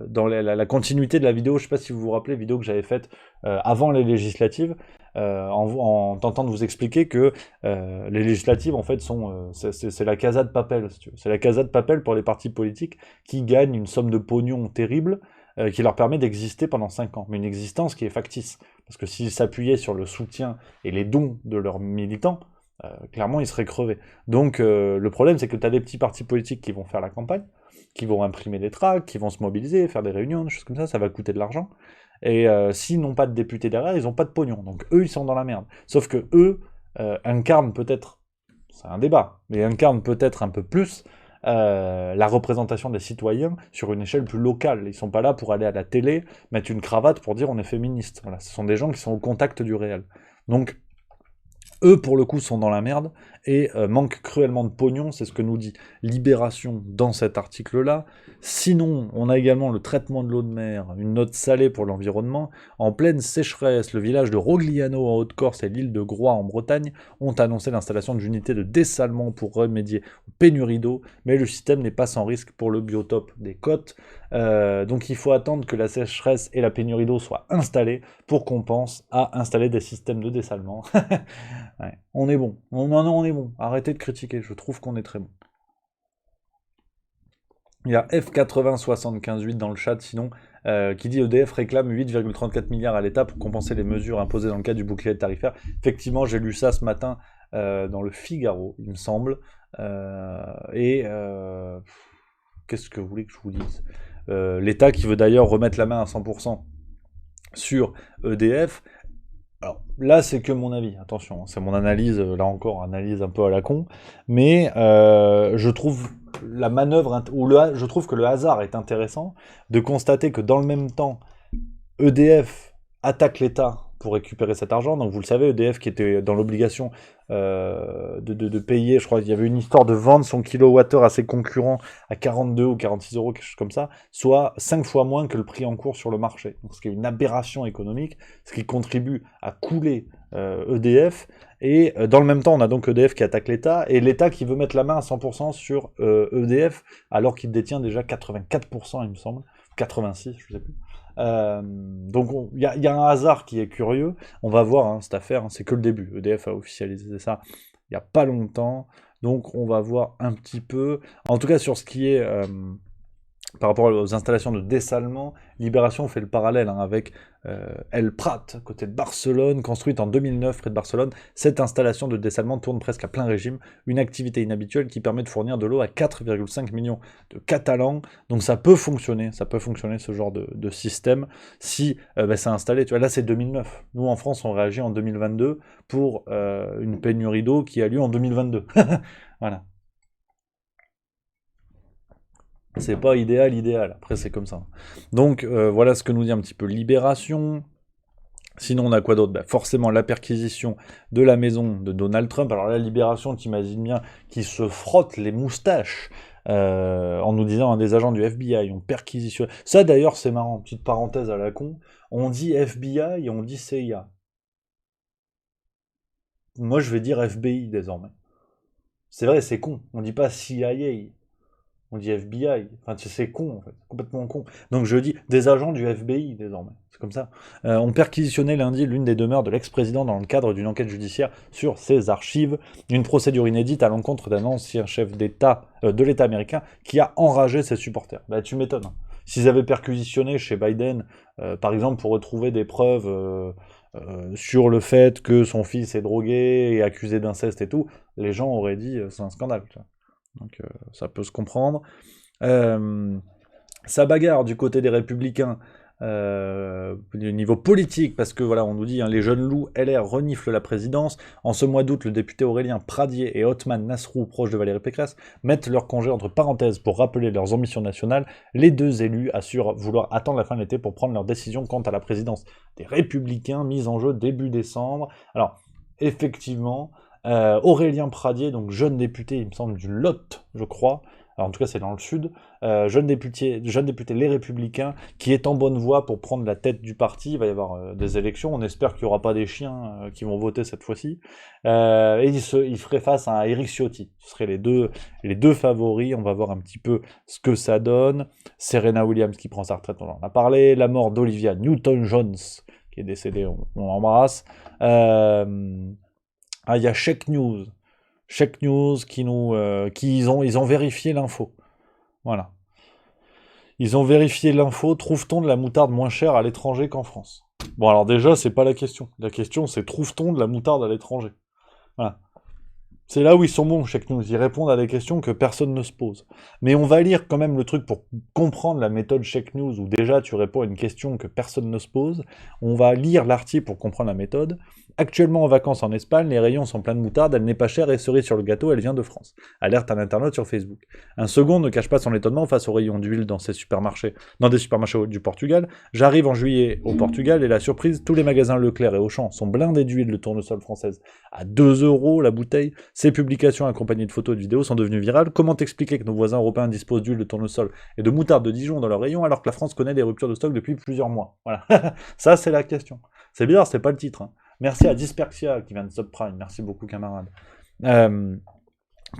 dans la continuité de la vidéo, je sais pas si vous vous rappelez, vidéo que j'avais faite avant les législatives, en tentant de vous expliquer que les législatives, en fait, c'est la Casa de Papel, si tu veux. C'est la Casa de Papel pour les partis politiques qui gagnent une somme de pognon terrible qui leur permet d'exister pendant 5 ans. Mais une existence qui est factice. Parce que s'ils s'appuyaient sur le soutien et les dons de leurs militants, clairement, ils seraient crevés. Donc, le problème, c'est que tu as des petits partis politiques qui vont faire la campagne, qui vont imprimer des tracts, qui vont se mobiliser, faire des réunions, des choses comme ça va coûter de l'argent. Et s'ils n'ont pas de députés derrière, ils n'ont pas de pognon. Donc eux, ils sont dans la merde. Sauf que eux incarnent peut-être, c'est un débat, mais incarnent peut-être un peu plus la représentation des citoyens sur une échelle plus locale. Ils sont pas là pour aller à la télé, mettre une cravate pour dire on est féministe. Voilà, ce sont des gens qui sont au contact du réel. Donc eux, pour le coup, sont dans la merde et manquent cruellement de pognon, c'est ce que nous dit Libération dans cet article-là. Sinon, on a également le traitement de l'eau de mer, une note salée pour l'environnement. En pleine sécheresse, le village de Rogliano en Haute-Corse et l'île de Groix en Bretagne ont annoncé l'installation d'unités de dessalement pour remédier aux pénuries d'eau, mais le système n'est pas sans risque pour le biotope des côtes. Donc il faut attendre que la sécheresse et la pénurie d'eau soient installées pour qu'on pense à installer des systèmes de dessalement. Ouais. On est bon. On est bon. Arrêtez de critiquer. Je trouve qu'on est très bon. Il y a F80 dans le chat, sinon, qui dit EDF réclame 8,34 milliards à l'État pour compenser les mesures imposées dans le cadre du bouclier tarifaire. Effectivement, j'ai lu ça ce matin dans le Figaro, il me semble. Qu'est-ce que vous voulez que je vous dise L'État qui veut d'ailleurs remettre la main à 100% sur EDF. Alors là, c'est que mon avis, attention, c'est mon analyse, là encore, analyse un peu à la con, mais je trouve la manœuvre, je trouve que le hasard est intéressant de constater que dans le même temps, EDF attaque l'État pour récupérer cet argent. Donc vous le savez, EDF qui était dans l'obligation de payer, je crois qu'il y avait une histoire de vendre son kilowattheure à ses concurrents à 42 ou 46 euros, quelque chose comme ça, soit 5 fois moins que le prix en cours sur le marché. Donc ce qui est une aberration économique, ce qui contribue à couler EDF. Et dans le même temps, on a donc EDF qui attaque l'État, et l'État qui veut mettre la main à 100% sur EDF, alors qu'il détient déjà 84%, il me semble, 86, je sais plus. Donc il y a un hasard qui est curieux. On va voir cette affaire, c'est que le début. EDF a officialisé ça il n'y a pas longtemps. Donc on va voir un petit peu. En tout cas sur ce qui est par rapport aux installations de dessalement, Libération fait le parallèle avec El Prat, côté de Barcelone, construite en 2009 près de Barcelone. Cette installation de dessalement tourne presque à plein régime, une activité inhabituelle qui permet de fournir de l'eau à 4,5 millions de Catalans. Donc ça peut fonctionner ce genre de système si c'est installé. Tu vois, là c'est 2009. Nous en France on réagit en 2022 pour une pénurie d'eau qui a lieu en 2022. Voilà. C'est pas idéal. Après, c'est comme ça. Donc, voilà ce que nous dit un petit peu Libération. Sinon, on a quoi d'autre ? Forcément, la perquisition de la maison de Donald Trump. Alors, la Libération, t'imagines bien, qui se frotte les moustaches en nous disant des agents du FBI ont perquisitionné. Ça, d'ailleurs, c'est marrant. Petite parenthèse à la con. On dit FBI et on dit CIA. Moi, je vais dire FBI désormais. C'est vrai, c'est con. On dit pas CIA. On dit FBI. Enfin, c'est con, en fait. Complètement con. Donc je dis des agents du FBI, désormais. C'est comme ça. On perquisitionnait lundi l'une des demeures de l'ex-président dans le cadre d'une enquête judiciaire sur ses archives. Une procédure inédite à l'encontre d'un ancien chef d'État, de l'État américain, qui a enragé ses supporters. Bah, tu m'étonnes. Hein. S'ils avaient perquisitionné chez Biden, par exemple, pour retrouver des preuves sur le fait que son fils est drogué et accusé d'inceste et tout, les gens auraient dit c'est un scandale. Tu vois. Donc ça peut se comprendre. Ça bagarre du côté des Républicains au niveau politique, parce que voilà, on nous dit, hein, les jeunes loups LR reniflent la présidence. En ce mois d'août, le député Aurélien Pradier et Othman Nasrou, proches de Valérie Pécresse, mettent leur congé entre parenthèses pour rappeler leurs ambitions nationales. Les deux élus assurent vouloir attendre la fin de l'été pour prendre leur décision quant à la présidence des Républicains, mise en jeu début décembre. Alors, effectivement, Aurélien Pradier, donc jeune député, il me semble, du Lot, je crois, alors en tout cas c'est dans le sud, jeune député Les Républicains, qui est en bonne voie pour prendre la tête du parti. Il va y avoir des élections, on espère qu'il n'y aura pas des chiens qui vont voter cette fois-ci, et il ferait face à Éric Ciotti. Ce seraient les deux favoris. On va voir un petit peu ce que ça donne. Serena Williams qui prend sa retraite, on en a parlé, la mort d'Olivia Newton-John, qui est décédée, on l'embrasse. Il y a Check News ils ont vérifié l'info. Voilà. Ils ont vérifié l'info. Trouve-t-on de la moutarde moins chère à l'étranger qu'en France? Bon, alors déjà, c'est pas la question. La question, c'est trouve-t-on de la moutarde à l'étranger? Voilà. C'est là où ils sont bons, Check News. Ils répondent à des questions que personne ne se pose. Mais on va lire quand même le truc pour comprendre la méthode Check News, où déjà tu réponds à une question que personne ne se pose. On va lire l'article pour comprendre la méthode. Actuellement en vacances en Espagne, les rayons sont pleins de moutarde, elle n'est pas chère et cerise sur le gâteau, elle vient de France. Alerte à l'internaute sur Facebook. Un second ne cache pas son étonnement face aux rayons d'huile dans des supermarchés du Portugal. J'arrive en juillet au Portugal et la surprise, tous les magasins Leclerc et Auchan sont blindés d'huile de tournesol française à 2 € la bouteille. Ces publications accompagnées de photos et de vidéos sont devenues virales. Comment expliquer que nos voisins européens disposent d'huile de tournesol et de moutarde de Dijon dans leurs rayons alors que la France connaît des ruptures de stock depuis plusieurs mois? Voilà. Ça, c'est la question. C'est bizarre, c'est pas le titre. Hein. Merci à Dispersia qui vient de Subprime. Merci beaucoup, camarade.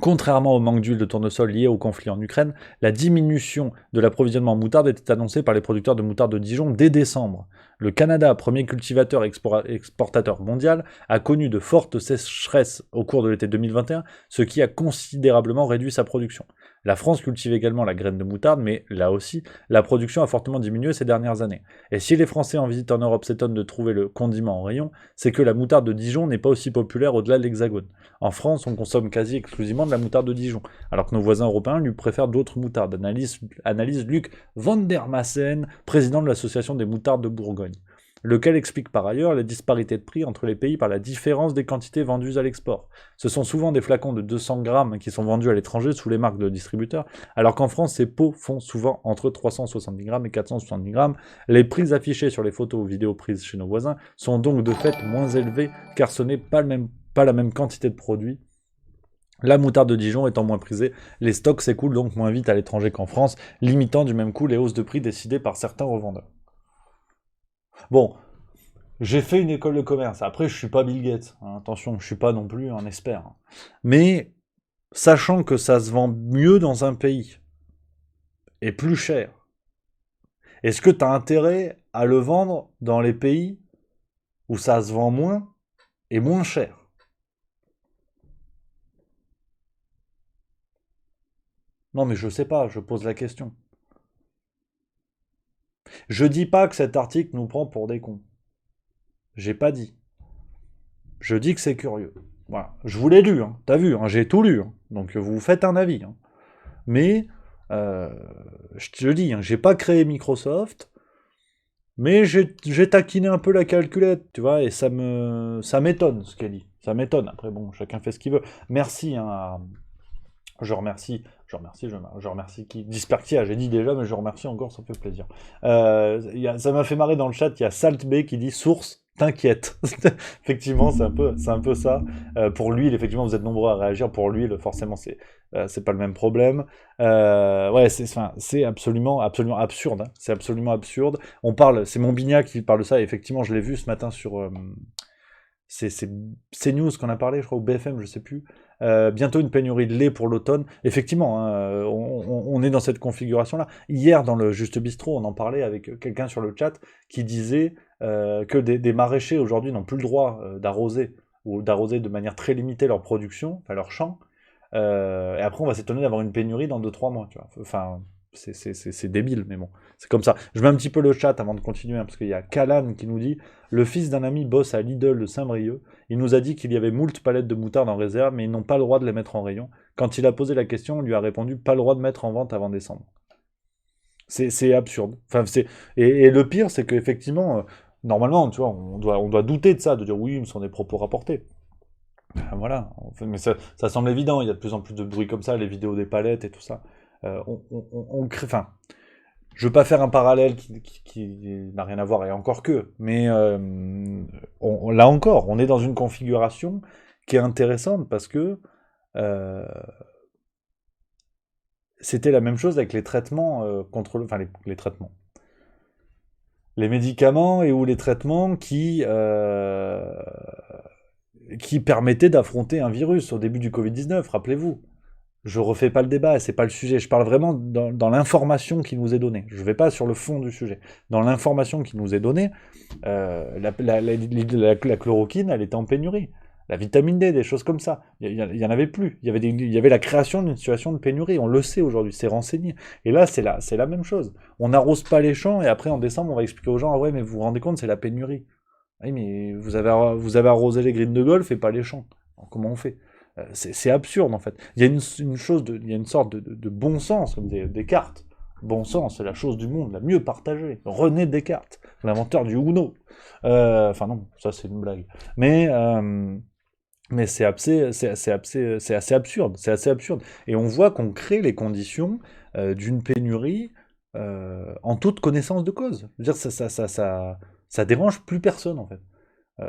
Contrairement au manque d'huile de tournesol lié au conflit en Ukraine, la diminution de l'approvisionnement en moutarde était annoncée par les producteurs de moutarde de Dijon dès décembre. Le Canada, premier cultivateur exportateur mondial, a connu de fortes sécheresses au cours de l'été 2021, ce qui a considérablement réduit sa production. La France cultive également la graine de moutarde, mais là aussi, la production a fortement diminué ces dernières années. Et si les Français en visite en Europe s'étonnent de trouver le condiment en rayon, c'est que la moutarde de Dijon n'est pas aussi populaire au-delà de l'Hexagone. En France, on consomme quasi exclusivement de la moutarde de Dijon, alors que nos voisins européens lui préfèrent d'autres moutardes, analyse Luc van der Massen, président de l'association des moutardes de Bourgogne. Lequel explique par ailleurs les disparités de prix entre les pays par la différence des quantités vendues à l'export. Ce sont souvent des flacons de 200 grammes qui sont vendus à l'étranger sous les marques de distributeurs, alors qu'en France, ces pots font souvent entre 370 grammes et 470 grammes. Les prix affichés sur les photos ou vidéos prises chez nos voisins sont donc de fait moins élevés, car ce n'est pas la même quantité de produits. La moutarde de Dijon étant moins prisée, les stocks s'écoulent donc moins vite à l'étranger qu'en France, limitant du même coup les hausses de prix décidées par certains revendeurs. Bon, j'ai fait une école de commerce. Après, je suis pas Bill Gates. Hein, attention, je suis pas non plus un expert. Hein. Mais, sachant que ça se vend mieux dans un pays et plus cher, est-ce que tu as intérêt à le vendre dans les pays où ça se vend moins et moins cher? Non, mais je sais pas, je pose la question. Je dis pas que cet article nous prend pour des cons. J'ai pas dit. Je dis que c'est curieux. Voilà. Je vous l'ai lu, hein. T'as vu, hein, j'ai tout lu. Hein. Donc vous faites un avis. Hein. Mais, je te le dis, hein, j'ai pas créé Microsoft, mais j'ai taquiné un peu la calculette, tu vois, et ça m'étonne ce qu'elle dit. Ça m'étonne. Après, bon, chacun fait ce qu'il veut. Merci, hein, je remercie qui Dispertia, j'ai dit déjà, mais je remercie encore, ça fait plaisir. Ça m'a fait marrer dans le chat, il y a Salt Bay qui dit source, t'inquiète. Effectivement, c'est un peu ça. Pour l'huile, effectivement, vous êtes nombreux à réagir. Pour l'huile, forcément, c'est pas le même problème. Ouais, c'est absolument absurde. Hein. C'est absolument absurde. C'est Montbignac qui parle de ça. Et effectivement, je l'ai vu ce matin c'est CNews qu'on a parlé, je crois, ou BFM, je sais plus. Bientôt une pénurie de lait pour l'automne. Effectivement, hein, on est dans cette configuration-là. Hier, dans le Juste Bistrot, on en parlait avec quelqu'un sur le chat qui disait que des maraîchers aujourd'hui n'ont plus le droit d'arroser ou d'arroser de manière très limitée leur production, enfin leur champ. Et après, on va s'étonner d'avoir une pénurie dans 2-3 mois, tu vois. Enfin, c'est débile, mais bon, c'est comme ça. Je mets un petit peu le chat avant de continuer, hein, parce qu'il y a Kalan qui nous dit: le fils d'un ami bosse à Lidl de Saint-Brieuc. Il nous a dit qu'il y avait moult palettes de moutarde en réserve, mais ils n'ont pas le droit de les mettre en rayon. Quand il a posé la question, on lui a répondu: pas le droit de mettre en vente avant décembre. C'est absurde. Enfin, et le pire, c'est qu'effectivement, normalement, tu vois, on doit douter de ça, de dire oui, mais ce sont des propos rapportés. Ben voilà, mais ça semble évident, il y a de plus en plus de bruit comme ça, les vidéos des palettes et tout ça. On crée, enfin, je veux pas faire un parallèle qui n'a rien à voir, et encore que, mais là encore, on est dans une configuration qui est intéressante parce que euh, c'était la même chose avec les traitements contre enfin les traitements, les médicaments et ou les traitements qui permettaient d'affronter un virus au début du Covid-19, rappelez-vous. Je refais pas le débat, c'est pas le sujet. Je parle vraiment dans l'information qui nous est donnée. Je vais pas sur le fond du sujet. Dans l'information qui nous est donnée, la chloroquine, elle était en pénurie. La vitamine D, des choses comme ça. Il y en avait plus. Il y avait la création d'une situation de pénurie. On le sait aujourd'hui, c'est renseigné. Et là, c'est la même chose. On n'arrose pas les champs et après, en décembre, on va expliquer aux gens: ah ouais, mais vous vous rendez compte, c'est la pénurie. Oui, mais vous avez arrosé les greens de golf et pas les champs. Alors, comment on fait? C'est absurde en fait. Il y a une sorte de bon sens, comme Descartes. Bon sens, c'est la chose du monde la mieux partagée. René Descartes, l'inventeur du Uno. Enfin non, ça c'est une blague. Mais c'est assez absurde. C'est assez absurde. Et on voit qu'on crée les conditions d'une pénurie en toute connaissance de cause. Je veux dire, ça dérange plus personne en fait.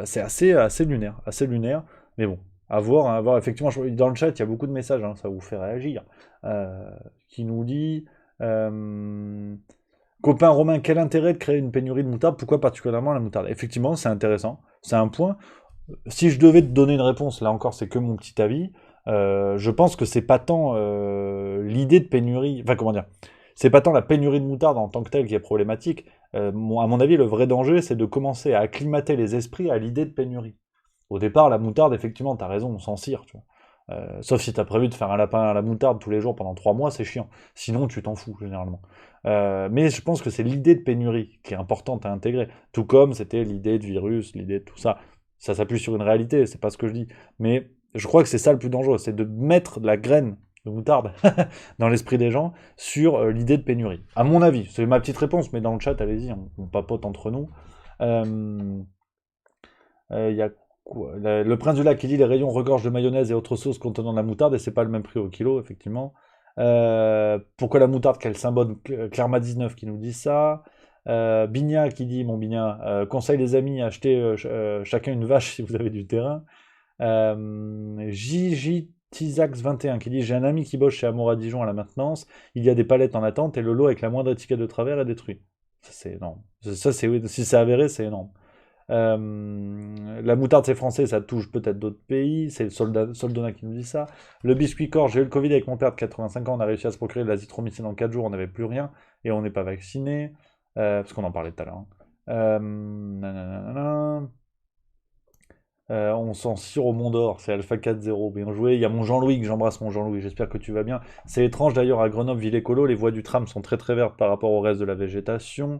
C'est assez lunaire, assez lunaire. Mais bon, à voir. Effectivement, dans le chat, il y a beaucoup de messages, hein, ça vous fait réagir. Euh, qui nous dit copain Romain, quel intérêt de créer une pénurie de moutarde? Pourquoi particulièrement la moutarde? Effectivement, c'est intéressant. C'est un point. Si je devais te donner une réponse, là encore, c'est que mon petit avis. Je pense que c'est pas tant l'idée de pénurie. Enfin, comment dire? C'est pas tant la pénurie de moutarde en tant que telle qui est problématique. À mon avis, le vrai danger, c'est de commencer à acclimater les esprits à l'idée de pénurie. Au départ, la moutarde, effectivement, t'as raison, on s'en cire, tu vois. Sauf si t'as prévu de faire un lapin à la moutarde tous les jours pendant 3 mois, c'est chiant. Sinon, tu t'en fous, généralement. Mais je pense que c'est l'idée de pénurie qui est importante à intégrer. Tout comme c'était l'idée de virus, l'idée de tout ça. Ça s'appuie sur une réalité, c'est pas ce que je dis. Mais je crois que c'est ça le plus dangereux, c'est de mettre de la graine de moutarde dans l'esprit des gens sur l'idée de pénurie. À mon avis, c'est ma petite réponse, mais dans le chat, allez-y, on papote entre nous. Il y a quoi le Prince du Lac qui dit: les rayons regorgent de mayonnaise et autres sauces contenant de la moutarde et c'est pas le même prix au kilo, effectivement. Pourquoi la moutarde? Quel symbole? Clerma 19 qui nous dit ça. Bigna qui dit: mon Bigna, conseille les amis, achetez chacun une vache si vous avez du terrain. JJ Tizax 21 qui dit: j'ai un ami qui bosse chez Amora Dijon à la maintenance, il y a des palettes en attente et le lot avec la moindre étiquette de travers est détruit. Ça c'est énorme. Ça c'est, si c'est avéré, c'est énorme. La moutarde c'est français, ça touche peut-être d'autres pays, c'est le Soldona qui nous dit ça. Le biscuit corps, j'ai eu le Covid avec mon père de 85 ans, on a réussi à se procurer de l'azithromycine en 4 jours, on n'avait plus rien, et on n'est pas vacciné, parce qu'on en parlait tout à l'heure. Hein. Nanana. On s'en cire au Mont d'Or, c'est Alpha 4-0, bien joué. Il y a mon Jean-Louis, que j'embrasse mon Jean-Louis, j'espère que tu vas bien. C'est étrange d'ailleurs à Grenoble, ville écolo, les voies du tram sont très très vertes par rapport au reste de la végétation.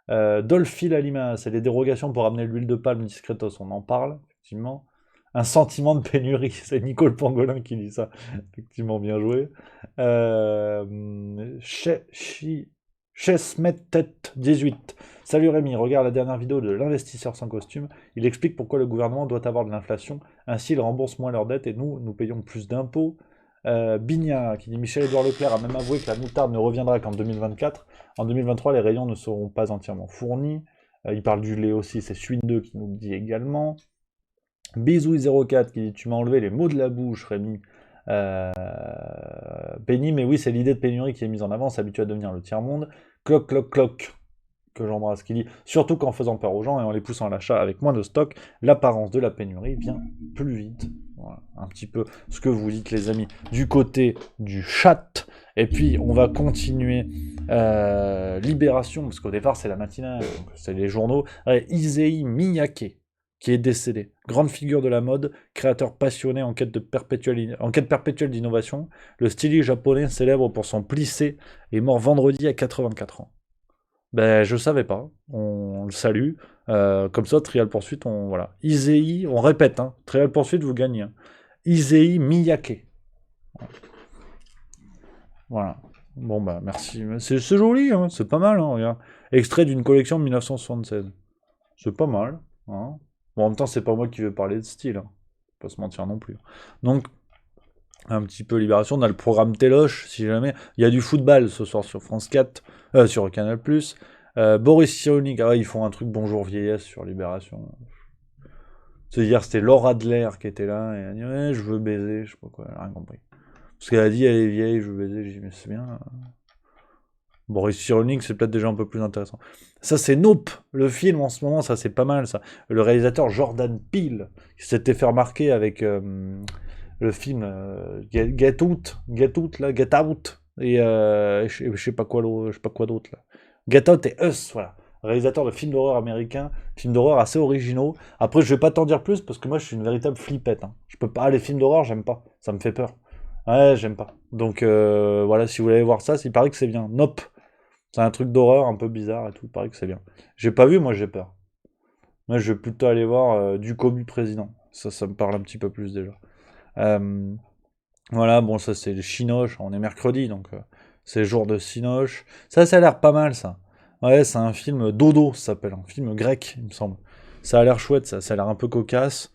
Dolphy Lalima, c'est les dérogations pour amener l'huile de palme discretos, on en parle, effectivement. Un sentiment de pénurie, c'est Nicole Pangolin qui dit ça. Effectivement, bien joué. Chesmetet18. Salut Rémi, regarde la dernière vidéo de l'investisseur sans costume. Il explique pourquoi le gouvernement doit avoir de l'inflation. Ainsi, ils remboursent moins leurs dettes et nous payons plus d'impôts. Bigna qui dit: Michel-Édouard Leclerc a même avoué que la moutarde ne reviendra qu'en 2024. En 2023, les rayons ne seront pas entièrement fournis. Il parle du lait aussi, c'est Suine2 qui nous le dit également. Bisouille04 qui dit: tu m'as enlevé les mots de la bouche, Rémi. Penny, mais oui, c'est l'idée de pénurie qui est mise en avant, s'habituer à devenir le tiers-monde. Cloc, cloc, cloc. que j'embrasse, qui dit « Surtout qu'en faisant peur aux gens et en les poussant à l'achat avec moins de stock, l'apparence de la pénurie vient plus vite. » Voilà, un petit peu ce que vous dites, les amis, du côté du chat. Et puis, on va continuer Libération, parce qu'au départ, c'est la matinale, c'est les journaux. Issei Miyake, qui est décédé. Grande figure de la mode, créateur passionné en quête perpétuelle d'innovation. Le styliste japonais célèbre pour son plissé est mort vendredi à 84 ans. Ben, je savais pas. On le salue. Comme ça, Trial Poursuite, voilà. Issei, on répète, hein. Trial Poursuite, vous gagnez. Hein. Issei Miyake. Voilà. Bon, bah, merci. C'est joli, hein. C'est pas mal, hein, regarde. Extrait d'une collection de 1976. C'est pas mal, hein. Bon, en même temps, c'est pas moi qui vais parler de style, hein. Faut pas se mentir non plus. Donc, un petit peu Libération. On a le programme Téloche, si jamais. Il y a du football ce soir sur France 4, sur Canal+. Boris Cyrulnik, ah ouais, ils font un truc Bonjour Vieillesse sur Libération. C'est-à-dire, c'était Laura Adler qui était là, et elle a dit, ouais, je veux baiser, je sais pas quoi, elle a rien compris. Parce qu'elle a dit, elle est vieille, je veux baiser, j'ai dit, mais c'est bien. Boris Cyrulnik, c'est peut-être déjà un peu plus intéressant. Ça, c'est Nope, le film en ce moment, ça, c'est pas mal, ça. Le réalisateur Jordan Peele, qui s'était fait remarquer avec le film Get Out, là, Get Out, et je sais pas quoi d'autre, là. Get Out et Us, voilà. Réalisateur de films d'horreur américains, films d'horreur assez originaux. Après, je vais pas t'en dire plus, parce que moi, je suis une véritable flippette. Hein. Je peux pas, les films d'horreur, j'aime pas. Ça me fait peur. Ouais, j'aime pas. Donc, voilà, si vous voulez voir ça, il paraît que c'est bien. Nope. C'est un truc d'horreur un peu bizarre et tout, il paraît que c'est bien. J'ai pas vu, moi j'ai peur. Moi je vais plutôt aller voir du Ducobu président. Ça me parle un petit peu plus déjà. Euh, voilà, bon ça c'est le Chinoche, on est mercredi, donc c'est jour de Cinoche. Ça a l'air pas mal ça. Ouais, c'est un film Dodo, ça s'appelle, un film grec, il me semble. Ça a l'air chouette, ça a l'air un peu cocasse.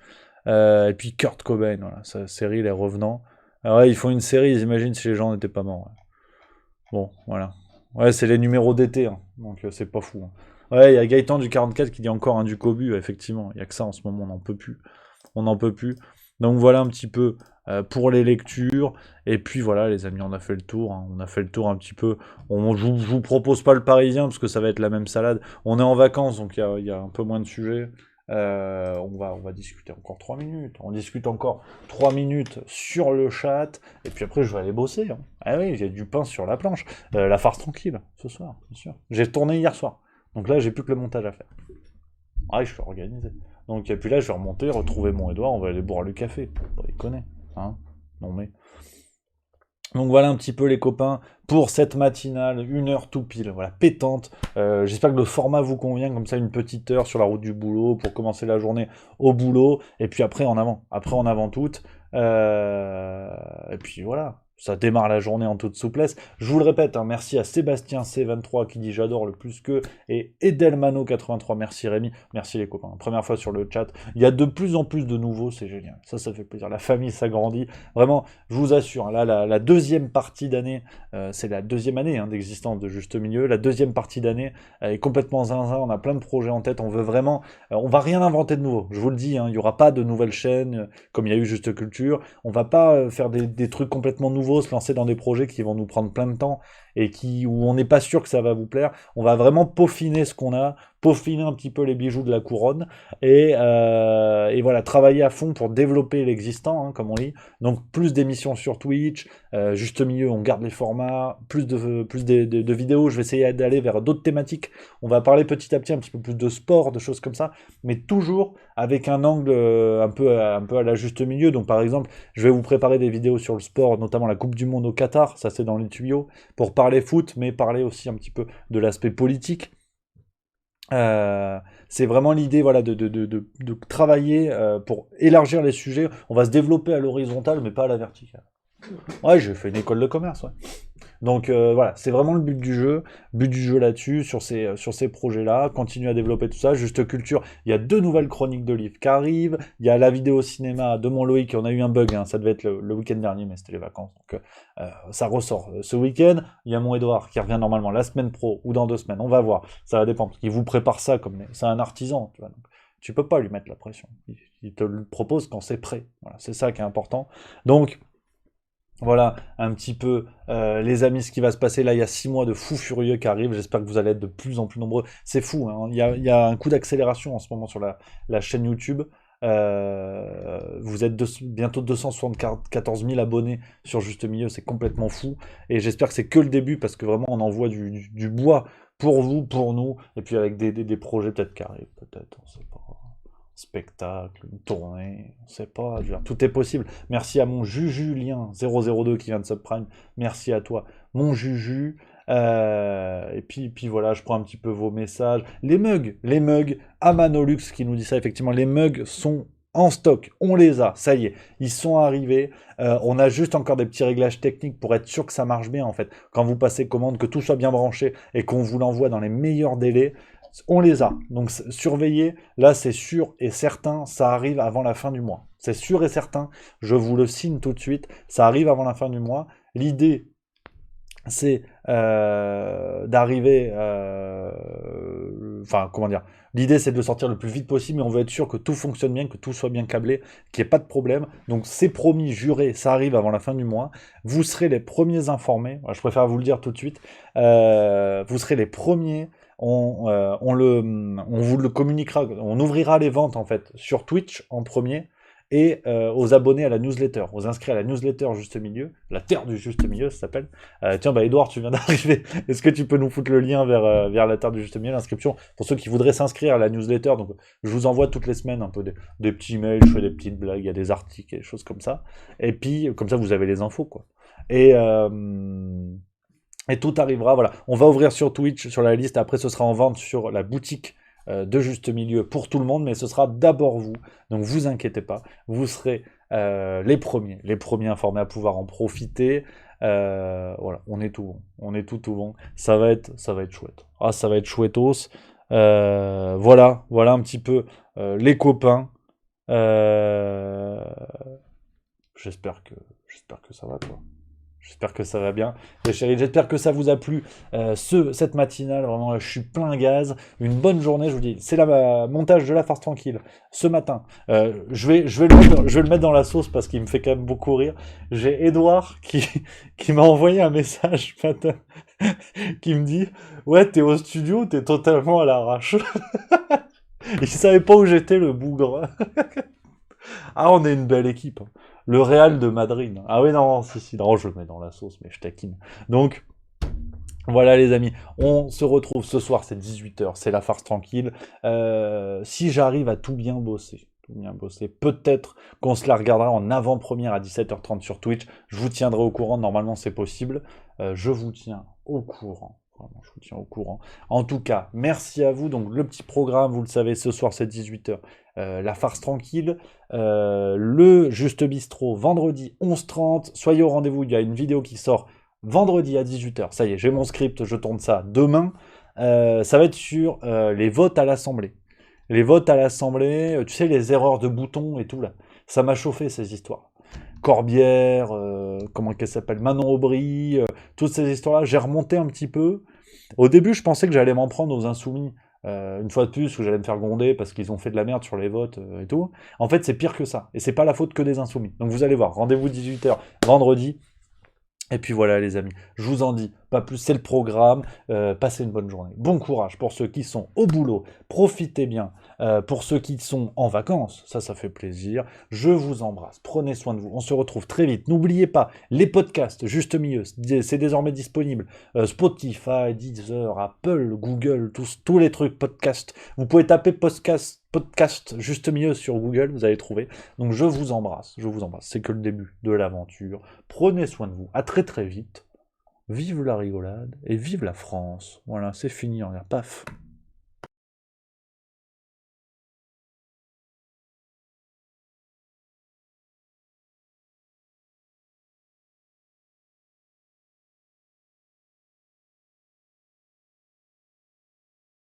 Et puis Kurt Cobain, voilà, sa série Les Revenants. Ouais, ils font une série, ils imaginent si les gens n'étaient pas morts. Ouais. Bon, voilà. Ouais, c'est les numéros d'été, hein, donc c'est pas fou. Hein. Ouais, il y a Gaëtan du 44 qui dit encore un du Cobu, effectivement, il y a que ça en ce moment, on n'en peut plus. On n'en peut plus. Donc voilà un petit peu pour les lectures. Et puis voilà, les amis, on a fait le tour. Hein. On a fait le tour un petit peu. Je vous propose pas le Parisien parce que ça va être la même salade. On est en vacances, donc il y a un peu moins de sujets. On va discuter encore 3 minutes. On discute encore 3 minutes sur le chat. Et puis après, je vais aller bosser. Hein. Ah oui, j'ai du pain sur la planche. La farce tranquille, ce soir, bien sûr. J'ai tourné hier soir. Donc là, j'ai plus que le montage à faire. Ah, je suis organisé. Donc, et puis là, je vais remonter, retrouver mon Edouard, on va aller boire le café. Pas déconner. Hein. Non mais. Donc voilà un petit peu les copains pour cette matinale, 1 heure tout pile, voilà, pétante. J'espère que le format vous convient, comme ça une petite heure sur la route du boulot pour commencer la journée au boulot, et puis après en avant toute. Et puis voilà, ça démarre la journée en toute souplesse. Je vous le répète, hein, merci à Sébastien C23 qui dit j'adore le plus que, et Edelmano83, merci Rémi, merci les copains. Première fois sur le chat, il y a de plus en plus de nouveaux, c'est génial, ça fait plaisir. La famille s'agrandit, vraiment, je vous assure, là la deuxième partie d'année, c'est la deuxième année hein, d'existence de Juste Milieu, la deuxième partie d'année est complètement zinzin, on a plein de projets en tête, on veut vraiment, on va rien inventer de nouveau, je vous le dis, hein, il n'y aura pas de nouvelles chaînes comme il y a eu Juste Culture, on va pas faire des trucs complètement nouveaux, se lancer dans des projets qui vont nous prendre plein de temps et où on n'est pas sûr que ça va vous plaire. On va vraiment peaufiner ce qu'on a, peaufiner un petit peu les bijoux de la couronne et voilà, travailler à fond pour développer l'existant, hein, comme on dit. Donc plus d'émissions sur Twitch, Juste Milieu, on garde les formats, plus de vidéos, je vais essayer d'aller vers d'autres thématiques. On va parler petit à petit un petit peu plus de sport, de choses comme ça, mais toujours avec un angle un peu à la Juste Milieu. Donc par exemple, je vais vous préparer des vidéos sur le sport, notamment la Coupe du Monde au Qatar, ça c'est dans les tuyaux, pour parler foot, mais parler aussi un petit peu de l'aspect politique. C'est vraiment l'idée voilà, de travailler pour élargir les sujets. On va se développer à l'horizontale, mais pas à la verticale. Ouais, j'ai fait une école de commerce, ouais. Donc voilà, c'est vraiment le but du jeu là-dessus, sur ces projets-là, continuer à développer tout ça. Juste Culture, il y a 2 nouvelles chroniques de livres qui arrivent, il y a la vidéo cinéma de mon Loïc, on a eu un bug, hein, ça devait être le week-end dernier, mais c'était les vacances, donc ça ressort ce week-end. Il y a mon Edouard qui revient normalement la semaine pro, ou dans 2 semaines, on va voir, ça va dépendre, parce qu'il vous prépare ça, c'est un artisan, tu vois, donc tu peux pas lui mettre la pression, il te le propose quand c'est prêt, voilà, c'est ça qui est important. Donc Voilà un petit peu, les amis, ce qui va se passer. Là, il y a 6 mois de fous furieux qui arrivent. J'espère que vous allez être de plus en plus nombreux. C'est fou, hein. Il y a un coup d'accélération en ce moment sur la chaîne YouTube. Vous êtes bientôt 274 000 abonnés sur Juste Milieu. C'est complètement fou. Et j'espère que c'est que le début parce que vraiment, on envoie du bois pour vous, pour nous. Et puis avec des projets peut-être qui arrivent, peut-être, on sait pas. Spectacle, une tournée, on sait pas, je veux dire, tout est possible. Merci à mon Jujulien002 qui vient de Subprime, merci à toi, mon Juju. Et puis voilà, je prends un petit peu vos messages. Les mugs, Amanolux qui nous dit ça, effectivement, les mugs sont en stock, on les a, ça y est, ils sont arrivés. On a juste encore des petits réglages techniques pour être sûr que ça marche bien en fait. Quand vous passez commande, que tout soit bien branché et qu'on vous l'envoie dans les meilleurs délais, on les a. Donc surveillez, là c'est sûr et certain, ça arrive avant la fin du mois. C'est sûr et certain, je vous le signe tout de suite, ça arrive avant la fin du mois. L'idée, c'est d'arriver... Enfin, comment dire. L'idée, c'est de le sortir le plus vite possible, mais on veut être sûr que tout fonctionne bien, que tout soit bien câblé, qu'il n'y ait pas de problème. Donc c'est promis, juré, ça arrive avant la fin du mois. Vous serez les premiers informés. Je préfère vous le dire tout de suite. Vous serez les premiers. On vous le communiquera, on ouvrira les ventes en fait sur Twitch en premier et aux abonnés à la newsletter, aux inscrits à la newsletter Juste Milieu, la terre du Juste Milieu ça s'appelle. Tiens, bah Edouard, tu viens d'arriver, est-ce que tu peux nous foutre le lien vers la terre du Juste Milieu, l'inscription, pour ceux qui voudraient s'inscrire à la newsletter. Donc je vous envoie toutes les semaines un peu des petits mails, je fais des petites blagues, il y a des articles et des choses comme ça, et puis comme ça vous avez les infos quoi. Et tout arrivera, voilà. On va ouvrir sur Twitch, sur la liste, après ce sera en vente sur la boutique de Juste Milieu pour tout le monde, mais ce sera d'abord vous. Donc vous inquiétez pas, vous serez les premiers informés à pouvoir en profiter. Voilà, on est tout bon, on est tout bon. Ça va être chouette. Ah, ça va être chouettos. Voilà un petit peu les copains. Euh, j'espère que ça va, toi. J'espère que ça va bien. Les chéris, j'espère que ça vous a plu. Cette matinale, vraiment, je suis plein gaz. Une bonne journée, je vous dis. C'est le montage de La Farce Tranquille ce matin. Je vais le mettre dans la sauce parce qu'il me fait quand même beaucoup rire. J'ai Edouard qui m'a envoyé un message ce matin qui me dit: Ouais, t'es au studio, t'es totalement à l'arrache. Il savait pas où j'étais, le bougre. Ah, on est une belle équipe, hein. Le Real de Madrid. Ah oui, non, si, non, je le mets dans la sauce, mais je taquine. Donc, voilà les amis, on se retrouve ce soir, c'est 18h, c'est La Farce Tranquille. Si j'arrive à tout bien bosser, peut-être qu'on se la regardera en avant-première à 17h30 sur Twitch. Je vous tiendrai au courant, normalement c'est possible. Je vous tiens au courant. Vraiment, je vous tiens au courant. En tout cas, merci à vous. Donc le petit programme, vous le savez, ce soir c'est 18h. La Farce Tranquille. Le Juste Bistrot, vendredi 11h30. Soyez au rendez-vous, il y a une vidéo qui sort vendredi à 18h. Ça y est, j'ai mon script, je tourne ça demain. Ça va être sur les votes à l'Assemblée. Les votes à l'Assemblée, tu sais, les erreurs de boutons et tout là. Ça m'a chauffé ces histoires. Corbière, comment qu'elle s'appelle, Manon Aubry, toutes ces histoires-là, j'ai remonté un petit peu. Au début, je pensais que j'allais m'en prendre aux Insoumis, une fois de plus, où j'allais me faire gronder parce qu'ils ont fait de la merde sur les votes et tout. En fait, c'est pire que ça. Et c'est pas la faute que des Insoumis. Donc vous allez voir, rendez-vous 18h vendredi. Et puis voilà les amis, je vous en dis pas plus, c'est le programme. Passez une bonne journée. Bon courage pour ceux qui sont au boulot, profitez bien. Pour ceux qui sont en vacances, ça fait plaisir. Je vous embrasse, prenez soin de vous. On se retrouve très vite. N'oubliez pas, les podcasts, Juste Milieu, c'est désormais disponible. Spotify, Deezer, Apple, Google, tous les trucs podcast. Vous pouvez taper podcast Juste Milieu sur Google, vous allez trouver. Donc je vous embrasse. C'est que le début de l'aventure. Prenez soin de vous. À très très vite. Vive la rigolade et vive la France. Voilà, c'est fini, regarde, paf.